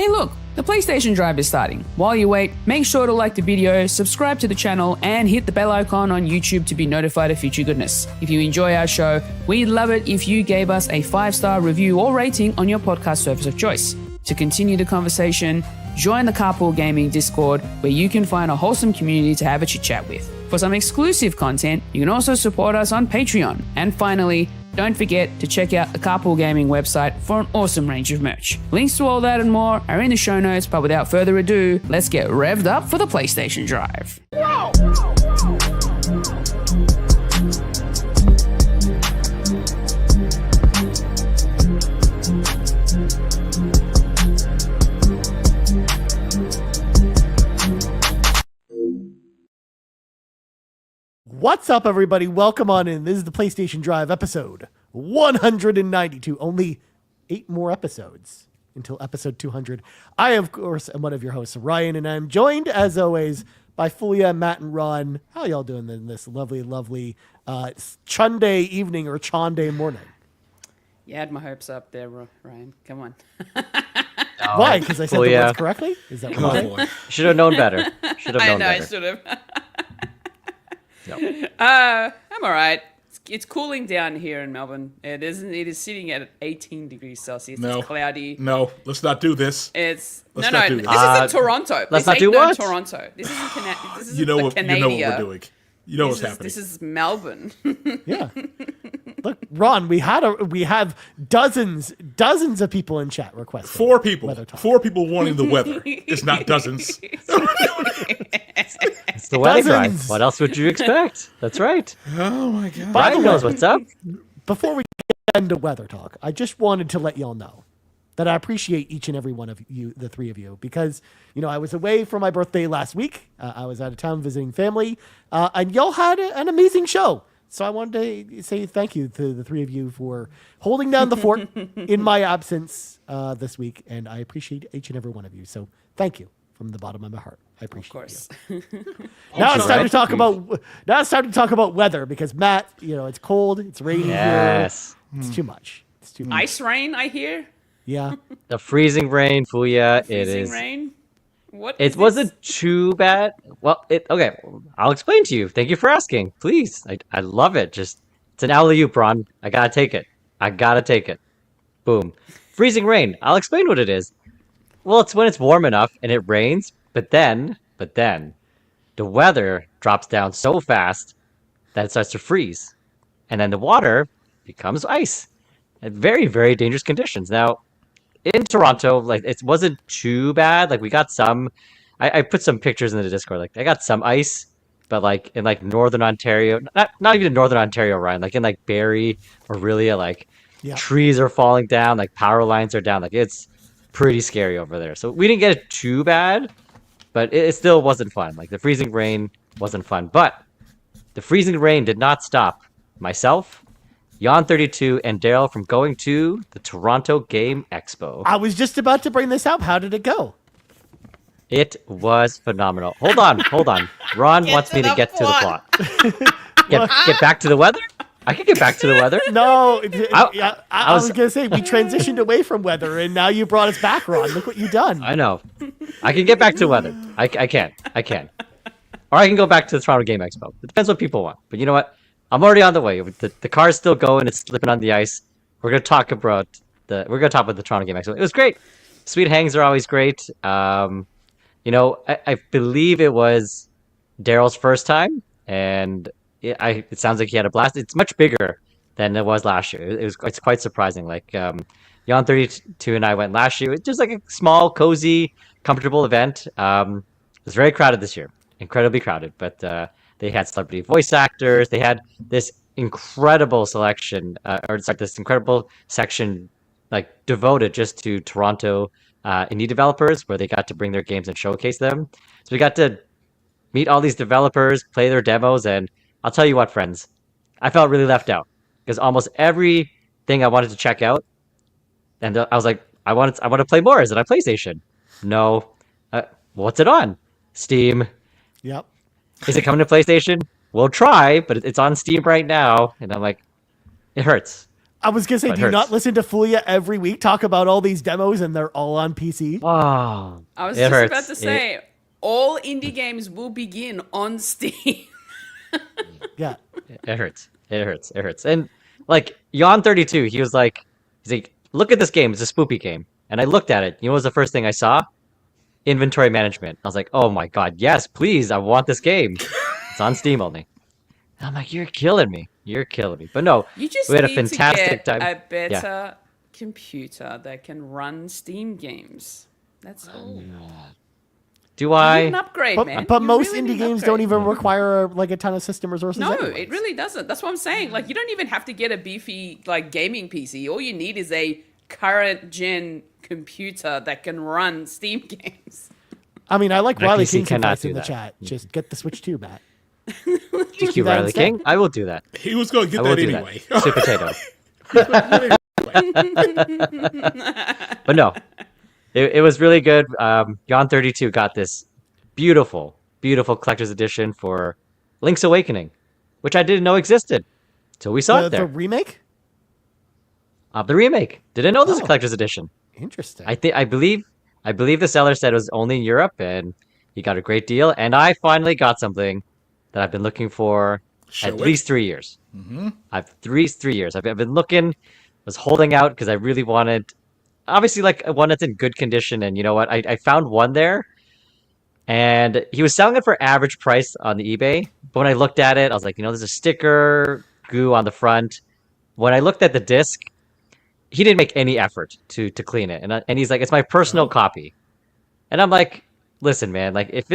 Hey look, the PlayStation Drive is starting. While you wait, make sure to like the video, subscribe to the channel, and hit the bell icon on YouTube to be notified of future goodness. If you enjoy our show, we'd love it if you gave us a 5-star review or rating on your podcast service of choice. To continue the conversation, join the Carpool Gaming Discord, where you can find a wholesome community to have a chit-chat with. For some exclusive content, you can also support us on Patreon. And finally, don't forget to check out the Carpool Gaming website for an awesome range of merch. Links to all that and more are in the show notes, but without further ado, let's get revved up for the PlayStation Drive. Whoa! What's up, everybody? Welcome on in. This is the PlayStation Drive episode 192. Only 8 more episodes until episode 200. I, of course, am one of your hosts, Ryan, and I'm joined, as always, by Fulia, Matt, and Ron. How y'all doing in this lovely, lovely Chunday evening or Chonday morning? You had my hopes up there, Ryan. Come on. Why? Because I said the words correctly? Is that why? Should have known better. Should have known better. I should have. No. I'm all right. It's cooling down here in Melbourne. It is sitting at 18 degrees Celsius. No. It's cloudy. No, let's not do this. This Do isn't Toronto. Let's this not do ain't no what? Toronto. This isn't this isn't You know what Canada. we're doing. You know what's happening. This is Melbourne. Yeah. Look, Ron, we have dozens of people in chat requesting 4 people. weather talk. 4 people wanting the weather. It's not dozens. It's the weather Dozens. drive. What else would you expect? That's right. Oh my god. By the Ryan way, knows what's up. Before we get into weather talk, I just wanted to let y'all know that I appreciate each and every one of you, the 3 of you, because, you know, I was away for my birthday last week. I was out of town visiting family, and y'all had an amazing show. So I wanted to say thank you to the 3 of you for holding down the fort in my absence this week, and I appreciate each and every one of you. So thank you from the bottom of my heart. I appreciate you. Now it's time to talk about weather, because Matt, you know, it's cold, it's raining here. It's too much. It's too much. Ice rain, I hear. Yeah. The freezing rain, Fuya. Freezing rain. What? It wasn't too bad. Well, okay. I'll explain to you. Thank you for asking. Please. I love it. Just, it's an alley-oop, Ron. I gotta take it. Boom. Freezing rain. I'll explain what it is. Well, it's when it's warm enough and it rains, but then the weather drops down so fast that it starts to freeze. And then the water becomes ice. At very, very dangerous conditions. Now, in Toronto, like, it wasn't too bad. Like, we got some, I put some pictures in the Discord. Like, I got some ice, but like in like Northern Ontario, not even in Northern Ontario, Ryan, like in like Barrie or Aurelia, like trees are falling down, like power lines are down. Like, it's pretty scary over there. So we didn't get it too bad, but it still wasn't fun. Like, the freezing rain wasn't fun, but the freezing rain did not stop myself, Yon32, and Daryl from going to the Toronto Game Expo. I was just about to bring this up. How did it go? It was phenomenal. Hold on. Ron wants me to get to the plot. Get back to the weather? I can get back to the weather. No, I was going to say, we transitioned away from weather, and now you brought us back, Ron. Look what you've done. I know. I can get back to weather. I can. Or I can go back to the Toronto Game Expo. It depends what people want. But you know what? I'm already on the way. The car's still going. It's slipping on the ice. We're gonna talk about the Toronto Game Expo. It was great. Sweet hangs are always great. You know, I believe it was Daryl's first time, and it sounds like he had a blast. It's much bigger than it was last year. It's quite surprising. Like, Yon32 and I went last year. It's just like a small, cozy, comfortable event. It was very crowded this year, incredibly crowded, but they had celebrity voice actors. They had this incredible selection, this incredible section, like, devoted just to Toronto indie developers, where they got to bring their games and showcase them. So we got to meet all these developers, play their demos, and I'll tell you what, friends, I felt really left out, because almost everything I wanted to check out, and I was like, I want to play more. Is it on PlayStation? No. What's it on? Steam. Yep. Is it coming to PlayStation? We'll try, but it's on Steam right now. And I'm like, it hurts. I was gonna say, But do you hurts. not listen to Fulia every week talk about all these demos and they're all on PC? Oh, I was it just hurts. about to say, all indie games will begin on Steam. Yeah. It hurts. It hurts. It hurts. And like Yon32, he's like, look at this game. It's a spoopy game. And I looked at it. You know what was the first thing I saw? Inventory management. I was like, oh my god, yes, please, I want this game. It's on Steam only. And I'm like, you're killing me. You're killing me. But no, You just we had a need fantastic to get time. a better computer that can run Steam games. That's all. Do You need I? an upgrade, man. But You most really indie need an games don't upgrade. even require like a ton of system resources. No, anyways. it really doesn't. That's what I'm saying. Like, you don't even have to get a beefy like gaming PC. All you need is a current gen computer that can run Steam games. I mean, I like My Riley PC King's cannot advice in do the that. chat. Just get the Switch 2, Matt. Thank you, that Riley instead. King. I will do that. He was going to I get will that do anyway. that. Sweet potato. But no, it was really good. Yon32 got this beautiful, beautiful collector's edition for Link's Awakening, which I didn't know existed till we saw it The there. remake? The remake. Didn't know this was a Oh. collector's edition. Interesting. I believe the seller said it was only in Europe, and he got a great deal. And I finally got something that I've been looking for Show at it. least 3 years. I've 3 years. I've been looking, was holding out because I really wanted, obviously, like one that's in good condition. And you know what? I found one there, and he was selling it for average price on the eBay. But when I looked at it, I was like, there's a sticker goo on the front. When I looked at the disc, he didn't make any effort to clean it, and he's like, it's my personal copy, and I'm like, listen, man, like if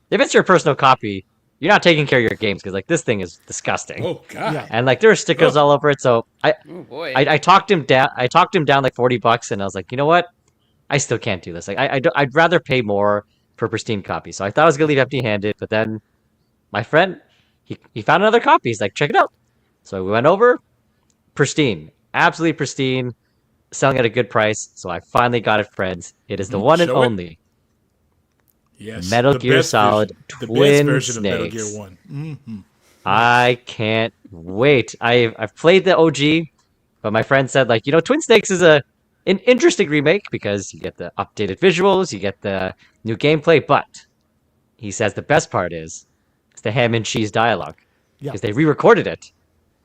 it's your personal copy, you're not taking care of your games because like this thing is disgusting. Oh God. Yeah. And like there are stickers all over it. So Oh boy. I talked him down. I talked him down like $40, and I was like, you know what? I still can't do this. Like I'd rather pay more for a pristine copy. So I thought I was gonna leave empty-handed, but then my friend he found another copy. He's like, check it out. So we went over, pristine, absolutely pristine, selling at a good price. So I finally got it, friends. It is the one and show it. only Yes. Metal the Gear best Solid version, the Twin best version of Metal Snakes. Gear 1. I can't wait. I've played the OG, but my friend said like, Twin Snakes is an interesting remake because you get the updated visuals, you get the new gameplay, but he says the best part is it's the ham and cheese dialogue Yeah. because they re-recorded it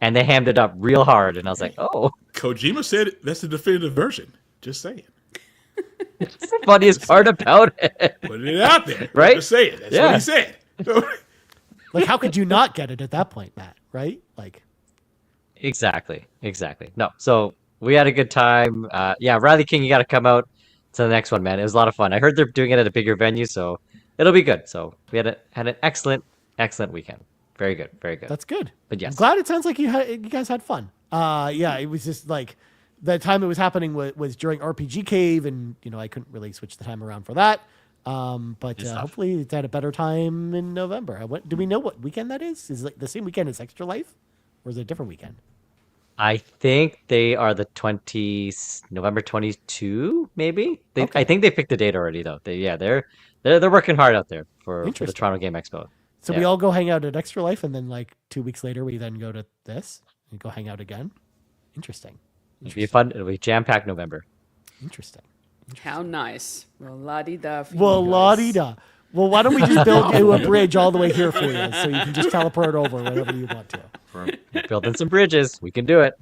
and they hammed it up real hard, and I was like, oh, Kojima said that's the definitive version. Just saying. it's the funniest part about it. Put it out there. Right? Just say it. That's Yeah. what he said. Like, how could you not get it at that point, Matt? Right? Like, Exactly. No, so we had a good time. Yeah, Riley King, you got to come out to the next one, man. It was a lot of fun. I heard they're doing it at a bigger venue, so it'll be good. So we had an excellent weekend. Very good. that's good. But yes. I'm glad it sounds like you guys had fun. Yeah, it was just like the time it was happening was during RPG Cave, and I couldn't really switch the time around for that. But Good stuff. hopefully it's at a better time in November. Do we know what weekend that is? Is it like the same weekend as Extra Life, or is it a different weekend? I think they are the November 22, maybe. Okay. I think they picked the date already, though. They're working hard out there for the Interesting. Toronto Game Expo. So we all go hang out at Extra Life, and then like 2 weeks later, we then go to this and go hang out again. Interesting. It'll be fun. It'll be jam-packed November. Interesting. How nice. Well, la-di-da for you Well, guys. la-di-da. Well, why don't we just build you a bridge all the way here for you, so you can just teleport over whenever you want to. We're building some bridges. We can do it.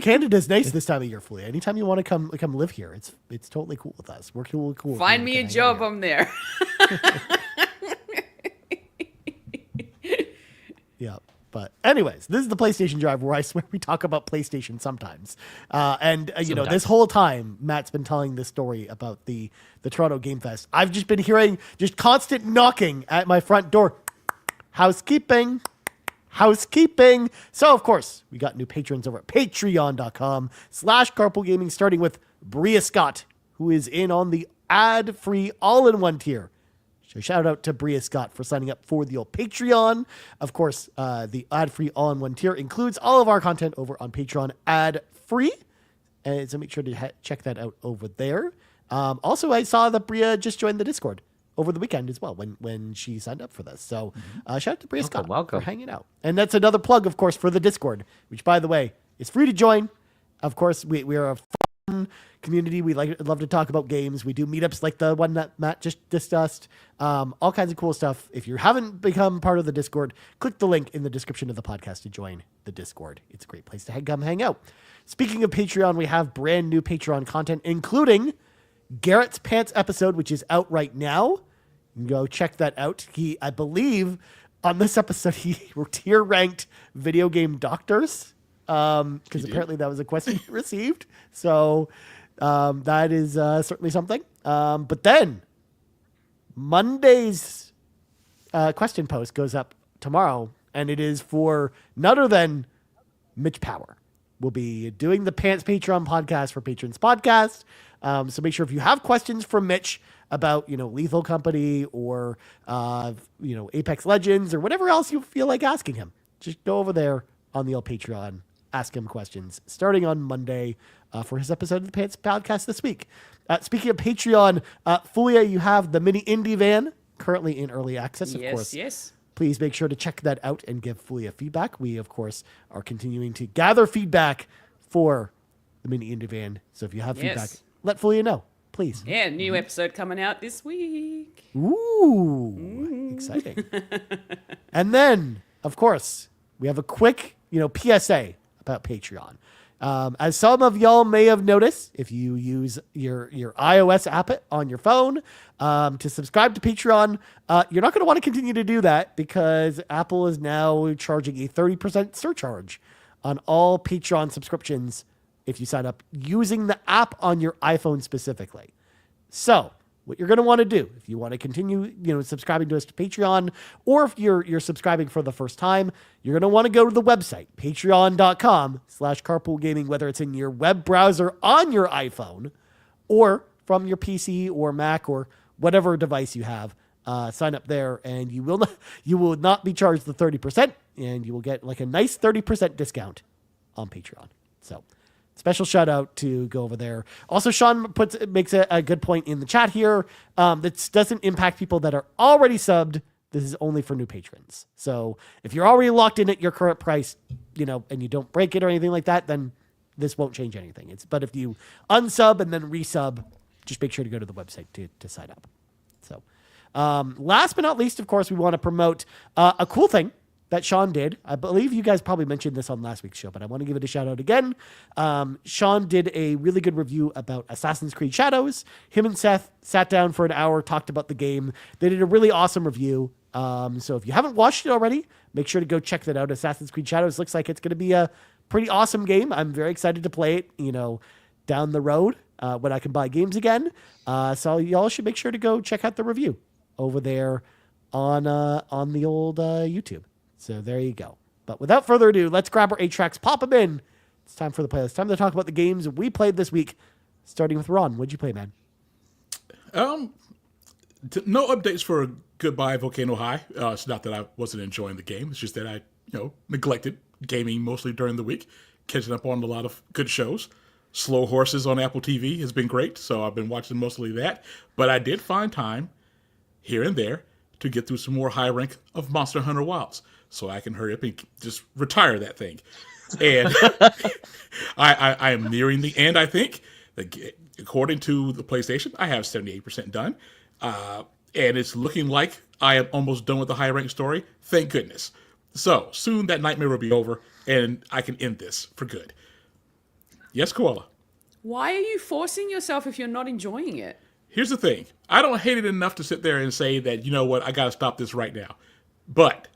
Canada's nice this time of year for you. Anytime you want to come live here, it's totally cool with us. We're cool. Find me a job, I'm there. Yeah. But anyways, this is the PlayStation Drive where I swear we talk about PlayStation sometimes. Sometimes. This whole time Matt's been telling this story about the Toronto Game Fest. I've just been hearing just constant knocking at my front door. Housekeeping. So of course, we got new patrons over at patreon.com/Carpool Gaming, starting with Bria Scott, who is in on the ad-free all-in-one tier. So shout out to Bria Scott for signing up for the old Patreon. Of course, the ad-free all-in-one tier includes all of our content over on Patreon ad-free. And so make sure to check that out over there. Also, I saw that Bria just joined the Discord over the weekend as well when she signed up for this. So shout out to Bria Scott Welcome. for hanging out. And that's another plug, of course, for the Discord, which, by the way, is free to join. Of course, we are a fun community. We love to talk about games. We do meetups like the one that Matt just discussed. All kinds of cool stuff. If you haven't become part of the Discord, click the link in the description of the podcast to join the Discord. It's a great place to come hang out. Speaking of Patreon, we have brand new Patreon content, including Garrett's Pants episode, which is out right now. You can go check that out. I believe on this episode, he tier ranked video game doctors. Because apparently that was a question he received. So that is certainly something. But then Monday's question post goes up tomorrow, and it is for none other than Mitch Power. We'll be doing the Pants Patreon podcast for Patrons Podcast. So make sure if you have questions from Mitch about, Lethal Company or, Apex Legends or whatever else you feel like asking him, just go over there on the old Patreon. Ask him questions starting on Monday for his episode of the Pants Podcast this week. Speaking of Patreon, Fulia, you have the mini indie van currently in early access, of course. Yes. Please make sure to check that out and give Fulia feedback. We, of course, are continuing to gather feedback for the mini indie van. So if you have feedback, let Fulia know, please. Yeah, new episode coming out this week. Ooh. Exciting. And then, of course, we have a quick, PSA about Patreon. As some of y'all may have noticed, if you use your iOS app on your phone to subscribe to Patreon, you're not going to want to continue to do that because Apple is now charging a 30% surcharge on all Patreon subscriptions if you sign up using the app on your iPhone specifically. So what you're going to want to do if you want to continue, subscribing to us to Patreon, or if you're subscribing for the first time, you're going to want to go to the website, patreon.com/carpoolgaming, whether it's in your web browser on your iPhone or from your PC or Mac or whatever device you have. Sign up there and you will not be charged the 30%, and you will get like a nice 30% discount on Patreon. So special shout out to go over there. Also, Sean makes a good point in the chat here. That doesn't impact people that are already subbed. This is only for new patrons. So if you're already locked in at your current price, and you don't break it or anything like that, then this won't change anything. But if you unsub and then resub, just make sure to go to the website to sign up. So last but not least, of course, we want to promote a cool thing that Sean did. I believe you guys probably mentioned this on last week's show, but I want to give it a shout out again. Sean did a really good review about Assassin's Creed Shadows. Him and Seth sat down for an hour, talked about the game. They did a really awesome review. So if you haven't watched it already, make sure to go check that out. Assassin's Creed Shadows looks like it's going to be a pretty awesome game. I'm very excited to play it, down the road when I can buy games again. So y'all should make sure to go check out the review over there on the old YouTube. So there you go. But without further ado, let's grab our 8 tracks, pop them in. It's time for the playlist. Time to talk about the games we played this week, starting with Ron. What'd you play, man? No updates for Goodbye Volcano High. It's not that I wasn't enjoying the game. It's just that I, neglected gaming mostly during the week, catching up on a lot of good shows. Slow Horses on Apple TV has been great, so I've been watching mostly that. But I did find time here and there to get through some more high rank of Monster Hunter Wilds, so I can hurry up and just retire that thing. And I am nearing the end, I think. According to the PlayStation, I have 78% done. And it's looking like I am almost done with the high rank story. Thank goodness. So soon that nightmare will be over and I can end this for good. Yes, Koala. Why are you forcing yourself if you're not enjoying it? Here's the thing. I don't hate it enough to sit there and say that, you know what, I got to stop this right now. But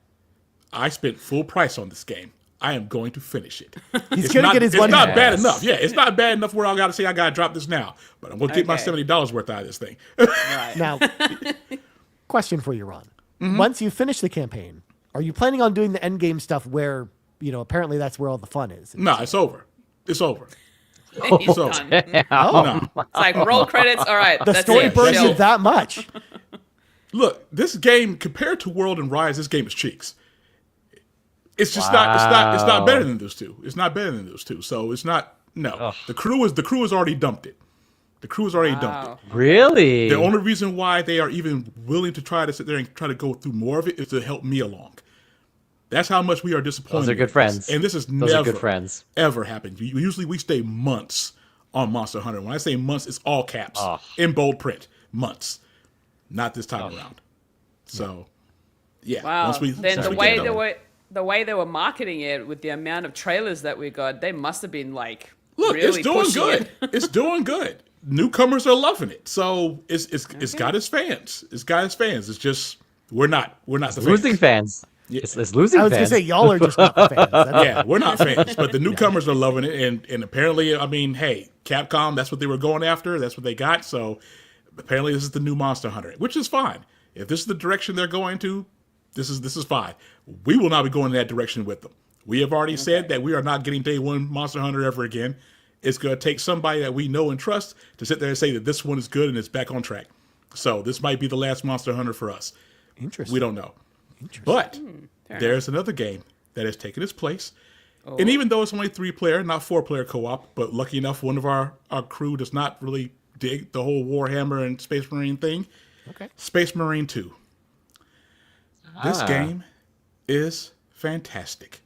I spent full price on this game. I am going to finish it. He's going to get his money. It's not bad enough. Yeah, it's not bad enough where I got to say I got to drop this now. But I'm going to get my $70 worth out of this thing. Right. Now, question for you, Ron. Mm-hmm. Once you finish the campaign, are you planning on doing the end game stuff where, apparently that's where all the fun is? No, it's over. It's over. He's done. No. It's like roll credits. All right. The story burns you that much. Look, this game compared to World and Rise, this game is cheeks. It's just it's not better than those two. It's not better than those two. So it's not. No, ugh. The crew has already dumped it. The crew has already dumped it. Really? The only reason why they are even willing to try to sit there and try to go through more of it is to help me along. That's how much we are disappointed. Those are good friends. And this is Those are never, good friends. ever happened. Usually we stay months on Monster Hunter. When I say months, it's all caps in bold print. Months. Not this time around. So, yeah. Wow. Then the way they were marketing it with the amount of trailers that we got, they must have been like, look, really it's doing pushing good. it. It's doing good. Newcomers are loving it. So it's got its fans. It's got its fans. It's just we're not the Losing fans. It's losing I was fans. gonna say y'all are just not the fans. Yeah, we're not fans, but the newcomers are loving it, and apparently, I mean, hey, Capcom, that's what they were going after. That's what they got. So apparently, this is the new Monster Hunter, which is fine. If this is the direction they're going to, this is fine. We will not be going in that direction with them. We have already said that we are not getting day one Monster Hunter ever again. It's going to take somebody that we know and trust to sit there and say that this one is good and it's back on track. So this might be the last Monster Hunter for us. Interesting. We don't know. But there's another game that has taken its place. And even though it's only 3-player, not 4-player co-op, but lucky enough, one of our crew does not really dig the whole Warhammer and Space Marine thing. Okay. Space Marine 2. This game is fantastic.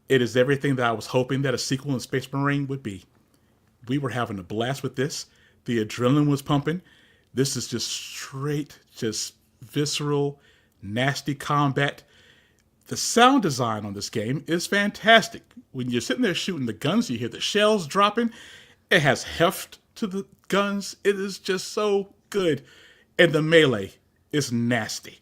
It is everything that I was hoping that a sequel in Space Marine would be. We were having a blast with this. The adrenaline was pumping. This is just straight, just visceral, nasty combat. The sound design on this game is fantastic. When you're sitting there shooting the guns, you hear the shells dropping. It has heft to the guns. It is just so good. And the melee is nasty.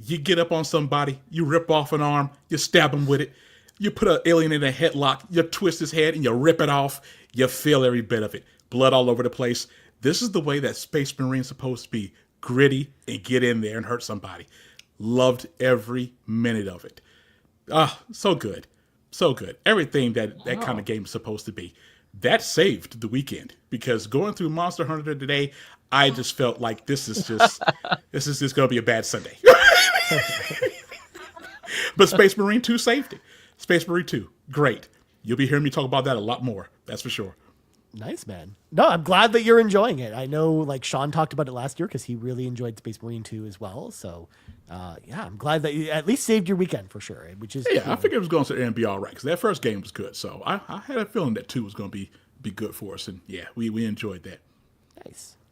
You get up on somebody, you rip off an arm, you stab him with it. You put an alien in a headlock, you twist his head and you rip it off. You feel every bit of it. Blood all over the place. This is the way that Space Marine's supposed to be. Gritty and get in there and hurt somebody. Loved every minute of it. So good. So good. Everything that kind of game is supposed to be. That saved the weekend because going through Monster Hunter today, I just felt like this is just going to be a bad Sunday. But Space Marine 2 saved it. Space Marine 2, great. You'll be hearing me talk about that a lot more. That's for sure. Nice, man. No, I'm glad that you're enjoying it. I know, like, Sean talked about it last year because he really enjoyed Space Marine 2 as well. So, yeah, I'm glad that you at least saved your weekend for sure. Which is I figured it was going to sit there and be all right because that first game was good. So I had a feeling that 2 was going to be good for us. And, yeah, we enjoyed that.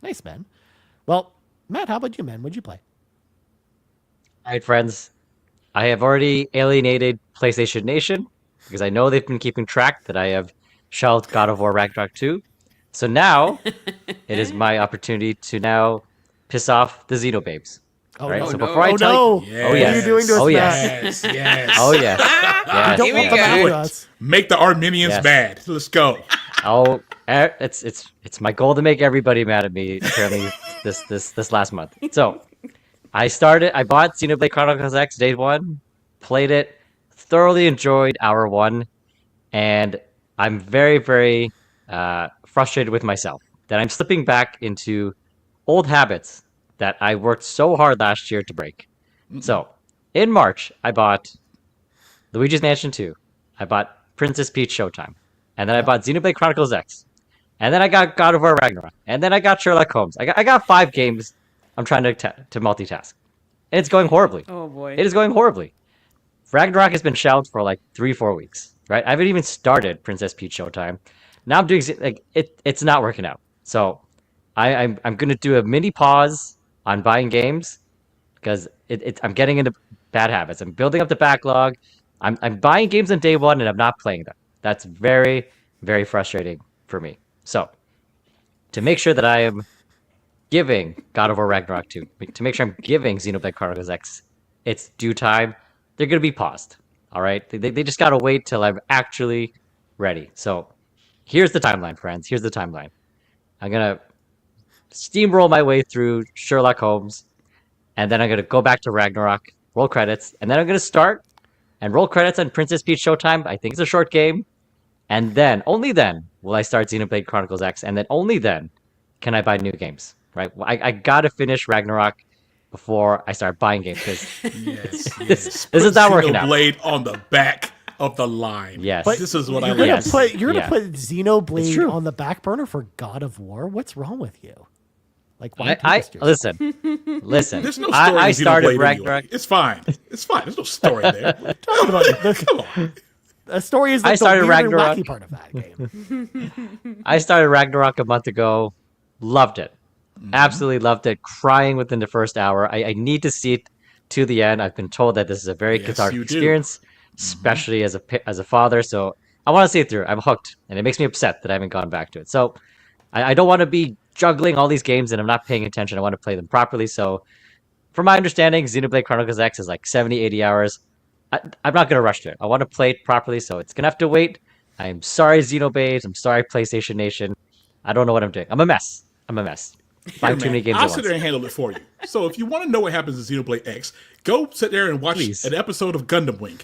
Nice, man. Well, Matt, how about you, man? What'd you play? All right, friends. I have already alienated PlayStation Nation because I know they've been keeping track that I have shelved God of War Ragnarok 2. So now it is my opportunity to now piss off the Xenobabes. Oh, right? no. So before I tell you, Yes. What are you doing to us, Yes, Matt? yes. oh yes, yes. Don't want them after us. Make the Armenians Yes. mad. Let's go. Oh, it's my goal to make everybody mad at me. Apparently, this last month. So, I bought Xenoblade Chronicles X Day 1, played it, thoroughly enjoyed Hour 1, and I'm very, very frustrated with myself that I'm slipping back into old habits that I worked so hard last year to break. So, in March, I bought Luigi's Mansion 2. I bought Princess Peach Showtime. And then I bought Xenoblade Chronicles X. And then I got God of War Ragnarok. And then I got Sherlock Holmes. I got 5 games I'm trying to multitask. And it's going horribly. Oh boy. It is going horribly. Ragnarok has been shelved for like 3-4 weeks, right? I haven't even started Princess Peach Showtime. Now I'm doing like it's not working out. So I'm gonna do a mini pause on buying games because I'm getting into bad habits. I'm building up the backlog. I'm buying games on day 1 and I'm not playing them. That's very, very frustrating for me. So to make sure that I am giving God of War Ragnarok 2, to make sure I'm giving Xenoblade Chronicles X its due time, they're going to be paused. All right? They just got to wait till I'm actually ready. So here's the timeline, friends. Here's the timeline. I'm going to steamroll my way through Sherlock Holmes, and then I'm going to go back to Ragnarok, roll credits, and then I'm going to start and roll credits on Princess Peach Showtime. I think it's a short game. And then, only then, will I start Xenoblade Chronicles X, and then only then can I buy new games. Right? I gotta finish Ragnarok before I start buying games because Yes. this is not working out. Blade on the back of the line. Yes. But This is what I you're like. gonna Yes. put It's Xenoblade true. on the back burner for God of War? What's wrong with you? Like, why listen. There's no story I in started Xenoblade Ragnarok. anyway. It's fine. There's no story there. Talking about Come on. the story is I like the started weird and Ragnarok. wacky part of that game. I started Ragnarok a month ago. Loved it. Absolutely loved it. Crying within the first hour. I need to see it to the end. I've been told that this is a very cathartic you do. experience, especially as a father. So I want to see it through. I'm hooked, and it makes me upset that I haven't gone back to it. So I don't want to be juggling all these games and I'm not paying attention. I want to play them properly. So from my understanding, Xenoblade Chronicles X is like 70, 80 hours. I'm not going to rush to it. I want to play it properly, so it's going to have to wait. I'm sorry, Xenobabes. I'm sorry, PlayStation Nation. I don't know what I'm doing. I'm a mess. Buying too many games I'll at sit once. there and handle it for you. So if you want to know what happens in Xenoblade X, go sit there and watch Please. an episode of Gundam Wing.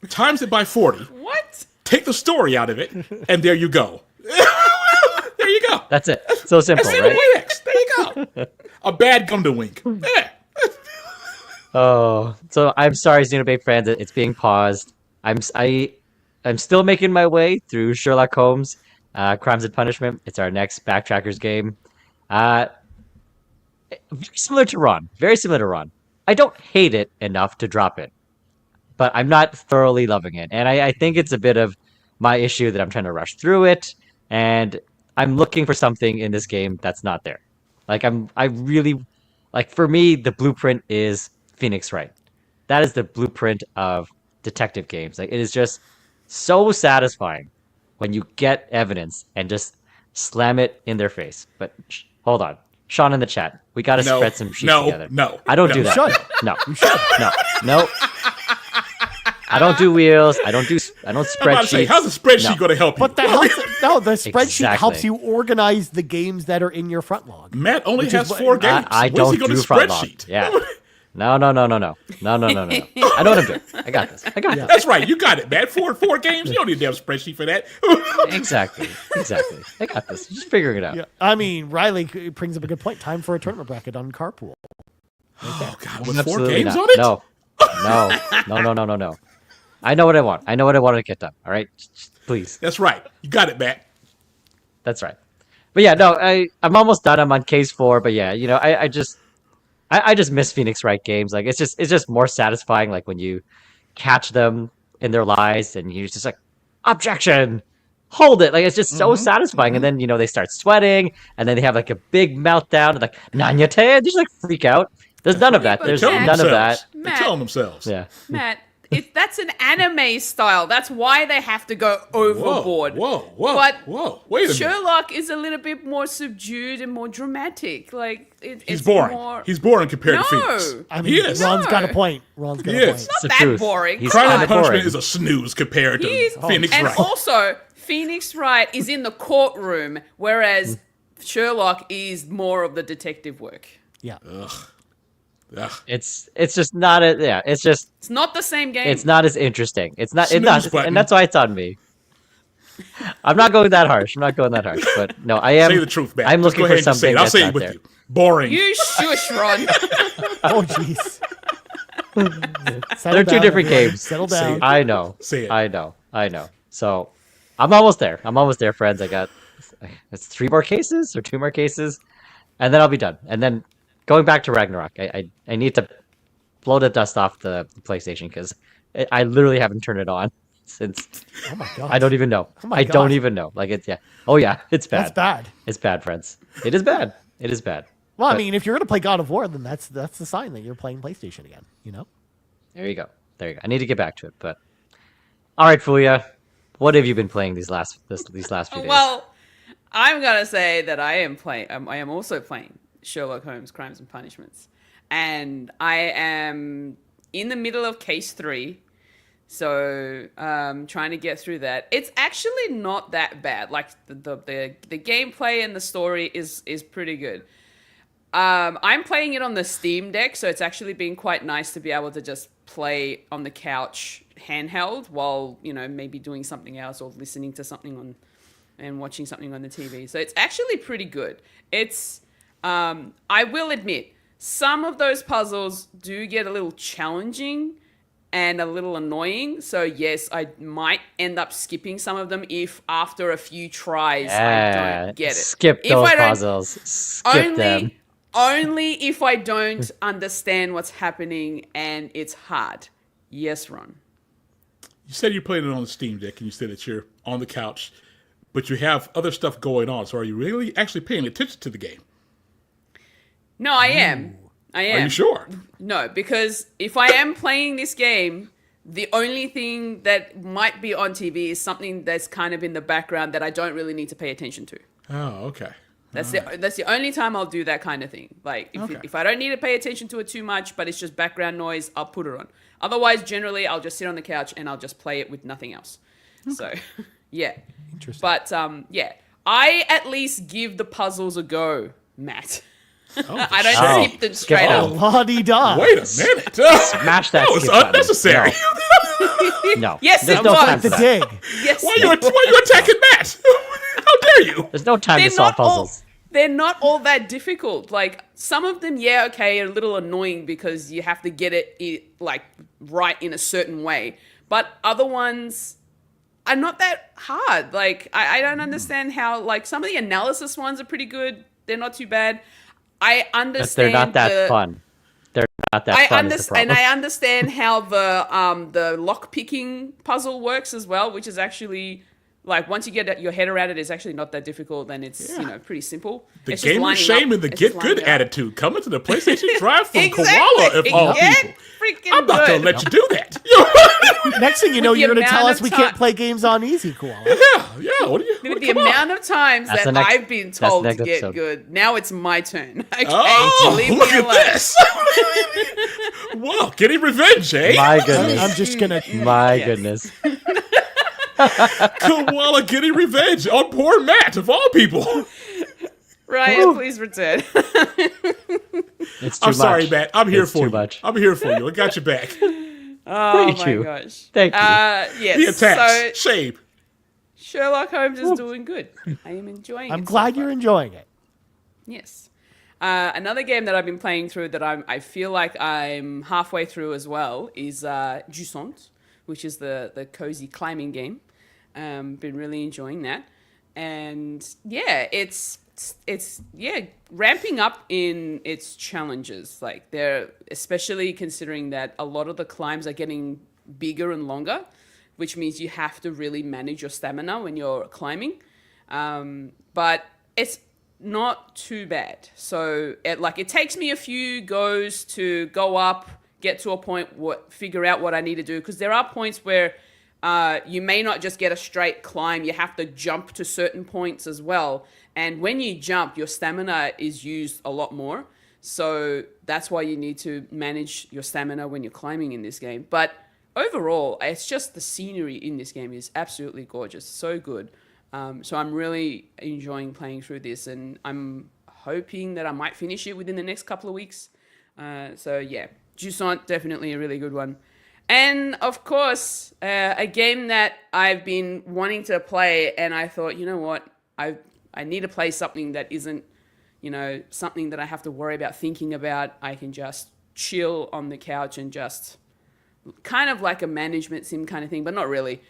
Times it by 40. What? Take the story out of it, and there you go. There you go. That's it. So simple, That's right? Xenoblade X. There you go. A bad Gundam Wing. Yeah. Oh, so I'm sorry, Xenobabe fans. It's being paused. I'm still making my way through Sherlock Holmes, Crimes and Punishment. It's our next Backtrackers game. Very similar to Ron. Very similar to Ron. I don't hate it enough to drop it, but I'm not thoroughly loving it. And I think it's a bit of my issue that I'm trying to rush through it, and I'm looking for something in this game that's not there. Like I really, like for me, the blueprint is Phoenix Wright. That is the blueprint of detective games. Like it is just so satisfying when you get evidence and just slam it in their face. But hold on, Sean in the chat, we got to spread some sheets together. I don't do that. No, no. I don't do wheels. I don't spreadsheets. How's the spreadsheet going to help you? But the spreadsheet helps you organize the games that are in your front log. Matt only has 4 games. I Where's don't he going do to front log. spreadsheet? Yeah. No. I know what I'm doing. I got this. That's right. You got it, Matt. Four games. You don't need a damn spreadsheet for that. Exactly. I got this. Just figuring it out. Yeah. I mean, Riley brings up a good point. Time for a tournament bracket on Carpool. Oh, God. With 4 Absolutely games not. on it? No. I know what I want. I know what I want to get done. All right? Please. That's right. You got it, Matt. That's right. But yeah, no, I'm almost done. I'm on case 4. But yeah, you know, I just miss Phoenix Wright games. Like it's just more satisfying. Like when you catch them in their lies and you're just like, objection, hold it. Like it's just so satisfying. And then you know they start sweating and then they have like a big meltdown and like Nanyate, they just like freak out. There's none of that. There's none of that. They're killing themselves. Yeah. Matt, that's an anime style. That's why they have to go overboard. Whoa. But Wait a minute. Sherlock is a little bit more subdued and more dramatic. Like He's it's boring. More... He's boring compared to No. Phoenix. I mean, He is. Ron's got a No. point. Ron's got He a is. point. Not the that truth. boring. He's Crime kinda and Punishment boring. is a snooze compared to Phoenix and Wright. also, Phoenix Wright is in the courtroom, whereas Sherlock is more of the detective work. Yeah. Ugh. It's just not a yeah. It's just It's not the same game. it's not as interesting. It's not. Snooze button. And that's why it's on me. I'm not going that harsh. But no, I am. Say the truth, man. I'm Just looking go for ahead and say something it. I'll that's say not it with there. you. Boring. You shush, Ron. Oh, jeez. They're two different games. Settle down. I know. Say it. I know. So I'm almost there. Friends. I got it's 3 more cases or 2 more cases, and then I'll be done. And then going back to Ragnarok, I need to blow the dust off the PlayStation because I literally haven't turned it on since. Oh my god. I don't even know. Oh my I don't God. even know. Like it's yeah. Oh yeah, it's bad. That's bad. It's bad, friends. It is bad. It is bad. Well, I But- mean, if you're going to play God of War, then that's the sign that you're playing PlayStation again, you know? There you go. I need to get back to it, but all right, Fuya, what have you been playing these last few days? Well, I'm gonna say that I am also playing Sherlock Holmes: Crimes and Punishments, and I am in the middle of case 3. So trying to get through that. It's actually not that bad. Like the gameplay and the story is pretty good. I'm playing it on the Steam Deck, so it's actually been quite nice to be able to just play on the couch handheld while, you know, maybe doing something else or listening to something and watching something on the TV. So it's actually pretty good. It's I will admit, some of those puzzles do get a little challenging and a little annoying. So yes, I might end up skipping some of them if after a few tries I don't get it. Skip If those I don't- puzzles. Skip them. Only if I don't understand what's happening and it's hard. Yes, Ron. You said you're playing it on the Steam Deck, and you said that you're on the couch, but you have other stuff going on. So are you really actually paying attention to the game? No, I am. I am. Are you sure? No, because if I am playing this game, the only thing that might be on TV is something that's kind of in the background that I don't really need to pay attention to. Oh, okay. That's the only time I'll do that kind of thing. Like if I don't need to pay attention to it too much, but it's just background noise, I'll put it on. Otherwise, generally, I'll just sit on the couch and I'll just play it with nothing else. Okay. So, yeah. Interesting. But yeah, I at least give the puzzles a go, Matt. I don't skip them straight up. La-di-da. Wait a minute. Smash that. That was skip button. unnecessary. No. Yes, There's it no was. time for The that. dig. Yes, Why are you attacking Matt? How dare you? There's no time to they're solve not all. puzzles. They're not all that difficult. Like some of them, yeah, okay, are a little annoying because you have to get it like right in a certain way. But other ones are not that hard. Like I don't understand how. Like some of the analysis ones are pretty good. They're not too bad. I But understand. they're not that fun. They're not that fun. Is the problem. And I understand how the lock picking puzzle works as well, which is actually like once you get your head around it, it's actually not that difficult, and it's pretty simple. The It's just gamer lining shame up- and the it's just get good lining up. attitude coming to the PlayStation Drive from Exactly. Koala of all Get people. freaking I'm not good. going to let you do that. Next thing you know, the you're going to tell amount us of we time- can't play games on easy, Koala. Yeah. What are you? With the come on. amount of times That's that the next- I've been that's the told to next get episode. good, now it's my turn. Okay, Oh, leave look me at alone. this. Wow, getting revenge, eh? My goodness. I'm just going to... My Yes. goodness. Koala getting revenge on poor Matt, of all people. Ryan, please return. It's too I'm sorry, much. Matt. I'm here It's for too you. much. I'm here for you. I got your back. Oh Thank my you. gosh. Thank you. Yes. The attacks. So Shame. Sherlock Holmes is doing good. I am enjoying it. I'm so glad far. you're enjoying it. Yes. Another game that I've been playing through that I feel like I'm halfway through as well is Jusant, which is the cozy climbing game. Been really enjoying that, and yeah, it's ramping up in its challenges. Like they're especially considering that a lot of the climbs are getting bigger and longer, which means you have to really manage your stamina when you're climbing. But it's not too bad. So it takes me a few goes to go up, get to a point, figure out what I need to do, because there are points where you may not just get a straight climb. You have to jump to certain points as well. And when you jump, your stamina is used a lot more. So that's why you need to manage your stamina when you're climbing in this game. But overall, it's just the scenery in this game is absolutely gorgeous. So good. So I'm really enjoying playing through this. And I'm hoping that I might finish it within the next couple of weeks. So yeah, Jusant, definitely a really good one. And of course, a game that I've been wanting to play, and I thought, you know what, I need to play something that isn't, something that I have to worry about thinking about. I can just chill on the couch and just kind of like a management sim kind of thing, but not really.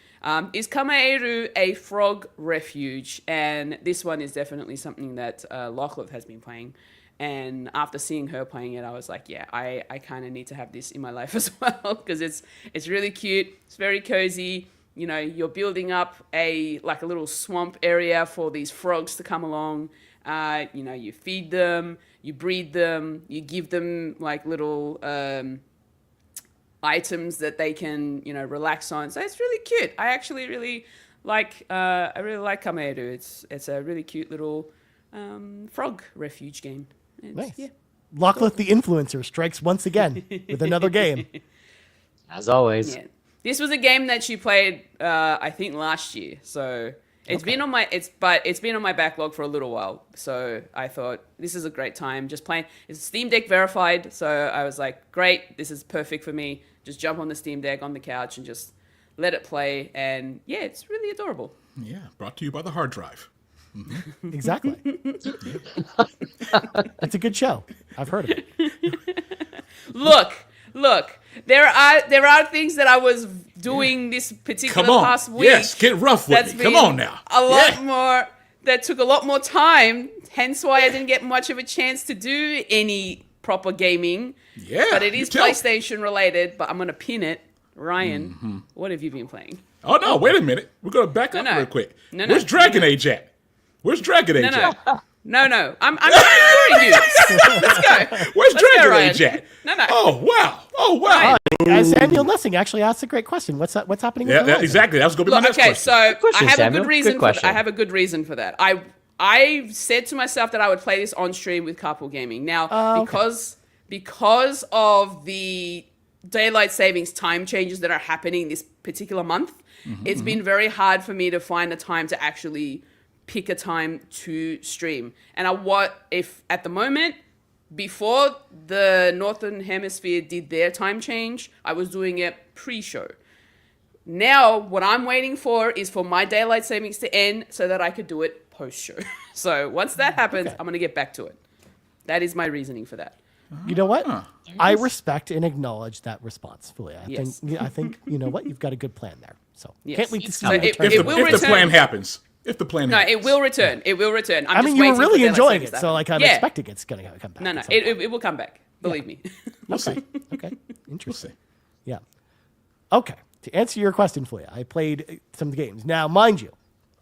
Is Kameiru a frog refuge? And this one is definitely something that Lachlan has been playing. And after seeing her playing it, I was like, yeah, I kind of need to have this in my life as well, because it's really cute. It's very cozy. You're building up a little swamp area for these frogs to come along. You feed them, you breed them, you give them like little items that they can, relax on. So it's really cute. I actually really like Kameiru. It's a really cute little frog refuge game. Nice. Yeah. Lachlan the influencer strikes once again with another game. As always. Yeah. This was a game that she played, I think last year. So it's been on my backlog for a little while. So I thought this is a great time just playing. It's Steam Deck verified. So I was like, great, this is perfect for me. Just jump on the Steam Deck on the couch and just let it play. And yeah, it's really adorable. Yeah, brought to you by the hard drive. Exactly. It's a good show. I've heard of it. Look. There are things that I was doing this particular Come on. past week. Yes, get rough with that's me. Come been on now. A lot more. That took a lot more time hence why I didn't get much of a chance to do any proper gaming. Yeah. But it is you tell. PlayStation related, but I'm going to pin it. Ryan, what have you been playing? Oh, no, wait a minute. We're going to back up no. real quick. No, Where's Dragon Age at? Where's Dragon Age at? No. I'm hearing you. Let's go. Where's Let's go, Dragon Ryan. Age at? No. Oh, wow. Samuel Lessing actually asked a great question. What's happening? With Yeah, Horizon? exactly. That was going to be my Look, next okay, question. so question, I have Samuel. a good reason Good for that. question. I have a good reason for that. I said to myself that I would play this on stream with Carpool Gaming. Now, because of the daylight savings time changes that are happening this particular month, it's been very hard for me to find a time to actually pick a time to stream. And if at the moment, before the Northern Hemisphere did their time change, I was doing it pre-show. Now, what I'm waiting for is for my daylight savings to end so that I could do it post-show. So once that happens, I'm going to get back to it. That is my reasoning for that. You know what? I respect and acknowledge that response fully. Yes. I think you know what? You've got a good plan there. So Yes. can't wait to see So you it return. will If the return. plan happens. If the plan No, happens. it will return. It will return. I'm I just mean, you were waiting for really daylight enjoying savings it, to so happen. like I'm Yeah. expecting it's going to come back. No, at some point. it will come back. Believe me. We'll see. Okay, We'll interesting. see. Yeah. Okay. To answer your question for you, I played some games. Now, mind you,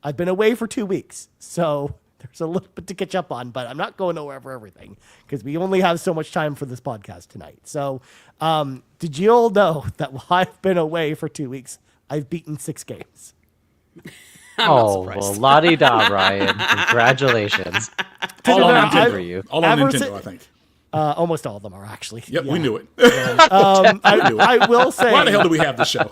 I've been away for 2 weeks, so there's a little bit to catch up on, but I'm not going nowhere for everything because we only have so much time for this podcast tonight. So, did you all know that while I've been away for 2 weeks, I've beaten 6 games? Well, la-di-da, Ryan. Congratulations. All on I've- Nintendo. for you. All on Ever Nintendo, si- I think. Almost all of them are actually. Yep, Yeah. we knew it. I will say. Why the hell do we have this show?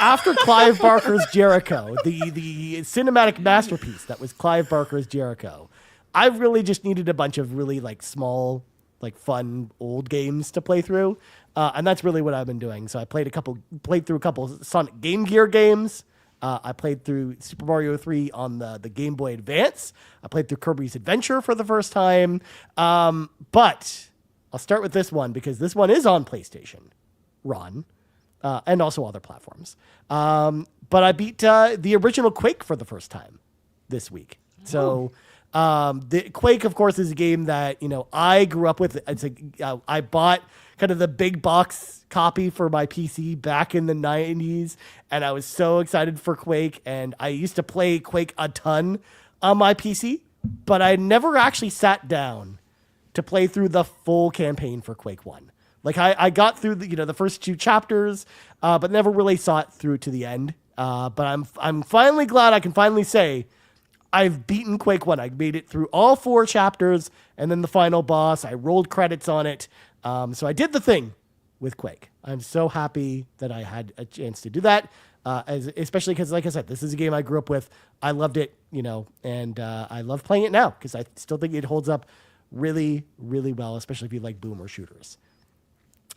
After Clive Barker's Jericho, the cinematic masterpiece that was Clive Barker's Jericho, I really just needed a bunch of really like small, like fun old games to play through, and that's really what I've been doing. So I played through a couple Sonic Game Gear games. I played through Super Mario 3 on the Game Boy Advance. I played through Kirby's Adventure for the first time. But I'll start with this one because this one is on PlayStation, Ron, and also other platforms. But I beat the original Quake for the first time this week. So the Quake, of course, is a game that I grew up with. I bought kind of the big box copy for my PC back in the 90s, and I was so excited for Quake, and I used to play Quake a ton on my PC, but I never actually sat down to play through the full campaign for Quake 1. Like I got through the first 2 chapters, but never really saw it through to the end. But I'm finally glad I can finally say I've beaten Quake 1. I made it through all 4 chapters, and then the final boss. I rolled credits on it. So I did the thing with Quake. I'm so happy that I had a chance to do that, especially because, like I said, this is a game I grew up with. I loved it, and I love playing it now because I still think it holds up really, really well, especially if you like boomer shooters.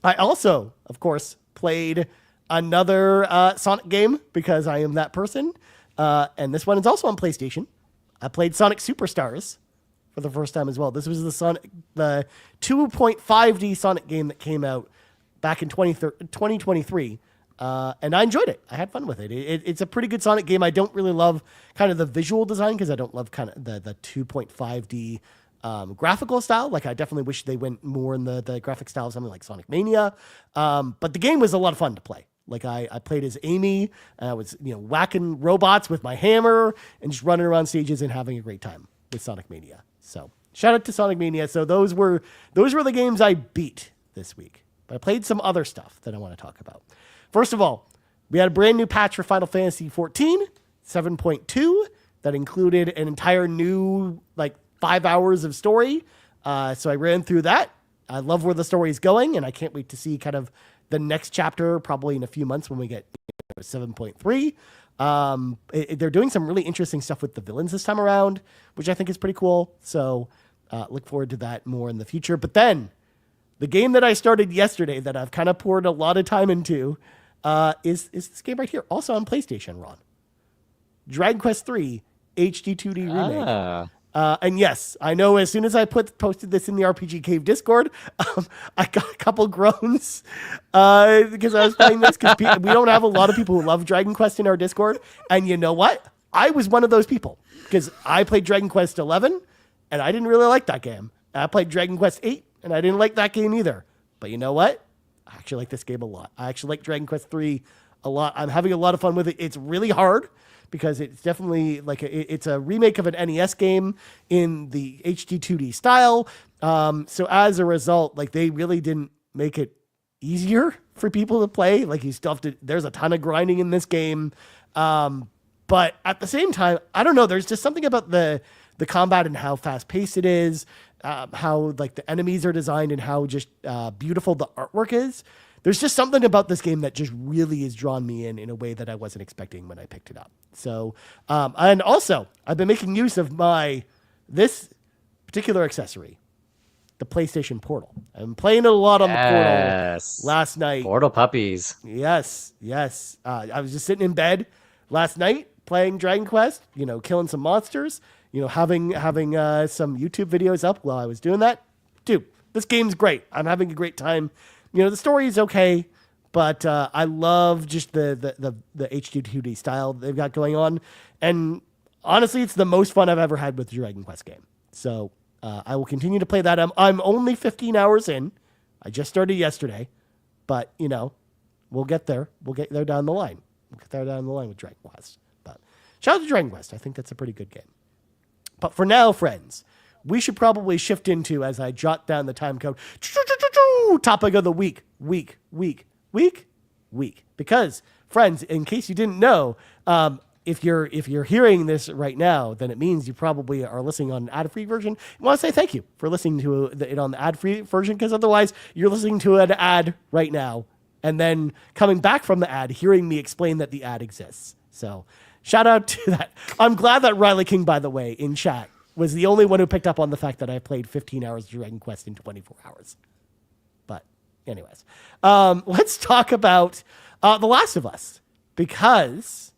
I also, of course, played another Sonic game because I am that person, and this one is also on PlayStation. I played Sonic Superstars for the first time as well. This was the 2.5D Sonic game that came out back in 2023, and I enjoyed it. I had fun with it. It's a pretty good Sonic game. I don't really love kind of the visual design because I don't love kind of the 2.5D graphical style. Like I definitely wish they went more in the graphic style of something like Sonic Mania. But the game was a lot of fun to play. Like I played as Amy. I was whacking robots with my hammer and just running around stages and having a great time with Sonic Mania. So shout out to Sonic Mania. So those were the games I beat this week. But I played some other stuff that I want to talk about. First of all, we had a brand new patch for Final Fantasy 14, 7.2, that included an entire new 5 hours of story. So I ran through that. I love where the story is going, and I can't wait to see kind of the next chapter, probably in a few months when we get 7.3. They're doing some really interesting stuff with the villains this time around, which I think is pretty cool. So look forward to that more in the future. But then the game that I started yesterday that I've kind of poured a lot of time into is this game right here, also on PlayStation, Ron. Dragon Quest III HD 2D Remake. And yes, I know as soon as I posted this in the RPG Cave Discord, I got a couple groans because I was playing this because we don't have a lot of people who love Dragon Quest in our Discord. And you know what? I was one of those people because I played Dragon Quest 11 and I didn't really like that game. I played Dragon Quest VIII, and I didn't like that game either. But you know what? I actually like this game a lot. I actually like Dragon Quest III a lot. I'm having a lot of fun with it. It's really hard because it's definitely like it's a remake of an NES game in the HD 2D style. So as a result, like they really didn't make it easier for people to play. Like you still have to, there's a ton of grinding in this game. But at the same time, I don't know, there's just something about the combat and how fast paced it is, how like the enemies are designed and how just beautiful the artwork is. There's just something about this game that just really has drawn me in a way that I wasn't expecting when I picked it up. So, and also I've been making use of this particular accessory, the PlayStation Portal. I'm playing it a lot on the Portal last night. Portal puppies. Yes. I was just sitting in bed last night playing Dragon Quest, killing some monsters, having some YouTube videos up while I was doing that. Dude, this game's great. I'm having a great time. The story is okay, but I love just the HD 2D style they've got going on. And honestly, it's the most fun I've ever had with a Dragon Quest game. So I will continue to play that. I'm only 15 hours in. I just started yesterday, but we'll get there. We'll get there down the line. With Dragon Quest. But shout out to Dragon Quest. I think that's a pretty good game. But for now, friends, we should probably shift into, as I jot down the time code, topic of the week. Because, friends, in case you didn't know, if you're hearing this right now, then it means you probably are listening on an ad-free version. I want to say thank you for listening to it on the ad-free version, because otherwise you're listening to an ad right now and then coming back from the ad, hearing me explain that the ad exists. So shout out to that. I'm glad that Riley King, by the way, in chat, was the only one who picked up on the fact that I played 15 hours of Dragon Quest in 24 hours. But anyways, let's talk about The Last of Us, because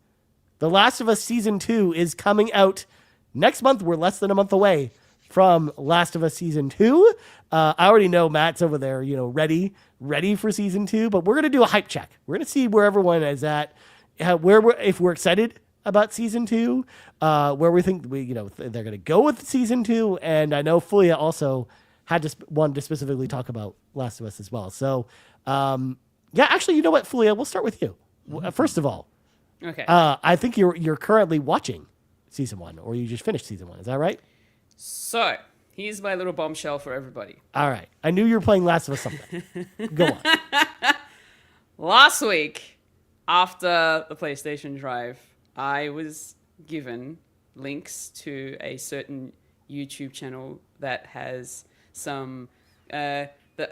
The Last of Us Season 2 is coming out next month. We're less than a month away from Last of Us Season 2. I already know Matt's over there, ready for Season 2, but we're going to do a hype check. We're going to see where everyone is at, if we're excited about Season 2, where we think they're going to go with Season 2, and I know Fulia also wanted to specifically talk about Last of Us as well. So, actually, you know what, Fulia, we'll start with you. First of all, okay. I think you're currently watching Season 1, or you just finished Season 1. Is that right? So, here's my little bombshell for everybody. All right. I knew you were playing Last of Us something. Go on. Last week, after the PlayStation Drive, I was given links to a certain YouTube channel that has some the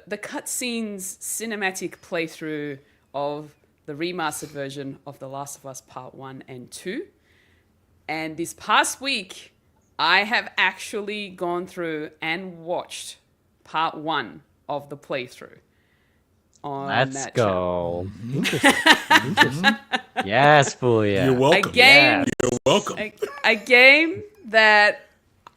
cutscenes cinematic playthrough of the remastered version of The Last of Us Part 1 and 2. And this past week, I have actually gone through and watched Part 1 of the playthrough on Let's that go. Interesting. Yes, Fulia. You're welcome. You're welcome. A game that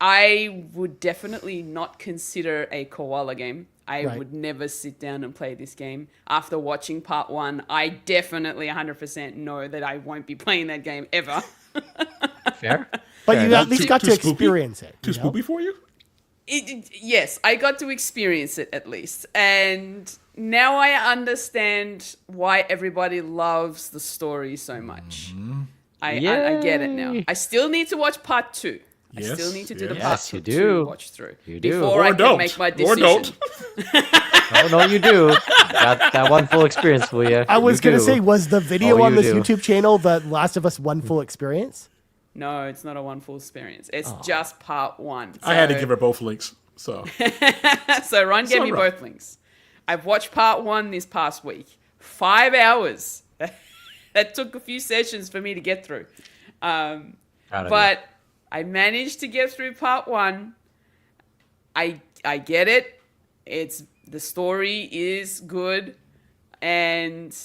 I would definitely not consider a koala game. I would never sit down and play this game. After watching Part 1, I definitely 100% know that I won't be playing that game ever. Fair. But you at least got to experience it. Too spoopy for you? Yes, I got to experience it at least. And now I understand why everybody loves the story so much. I get it now. I still need to watch Part 2. I still need to do the Part 2 watch through. You do. Before I can make my decision. Or don't. Oh, no, you do. That one full experience for you. I was going to say, was the video on this YouTube channel The Last of Us one full experience? No, it's not a one full experience. It's just Part 1. So, I had to give her both links. So Ron gave me both links. I've watched Part 1 this past week. 5 hours. That took a few sessions for me to get through. But I managed to get through Part 1. I get it. The story is good. And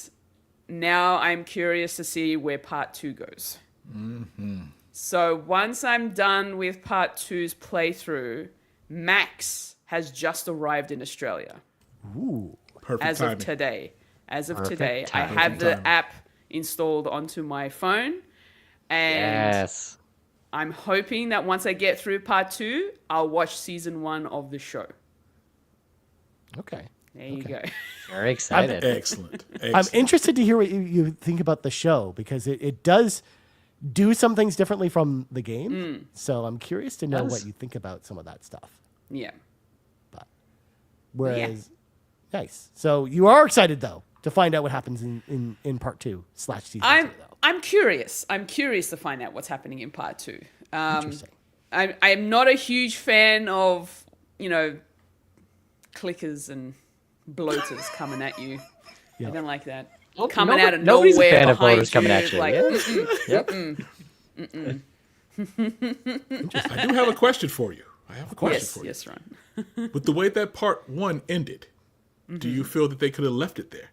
now I'm curious to see where Part 2 goes. Mm-hmm. So once I'm done with Part 2's playthrough, Max has just arrived in Australia. Ooh, perfect as timing. of today. As of Perfect today, I timing. have the app installed onto my phone, and Yes. I'm hoping that once I get through part 2, I'll watch season 1 of the show. Okay. There you go. Very excited. Excellent. I'm interested to hear what you think about the show, because it does do some things differently from the game. So I'm curious to know what you think about some of that stuff. Yeah. Whereas, nice. So you are excited, though, to find out what happens in part 2 / season 2, though. I'm curious. I'm curious to find out what's happening in part 2. Interesting. I'm not a huge fan of, clickers and bloaters coming at you. Yeah. I don't like that. Well, Coming out of nobody's nowhere a fan of behind voters coming at you. Like, Yep. I do have a question for you. yes, Ron. With the way that part 1 ended, do you feel that they could have left it there?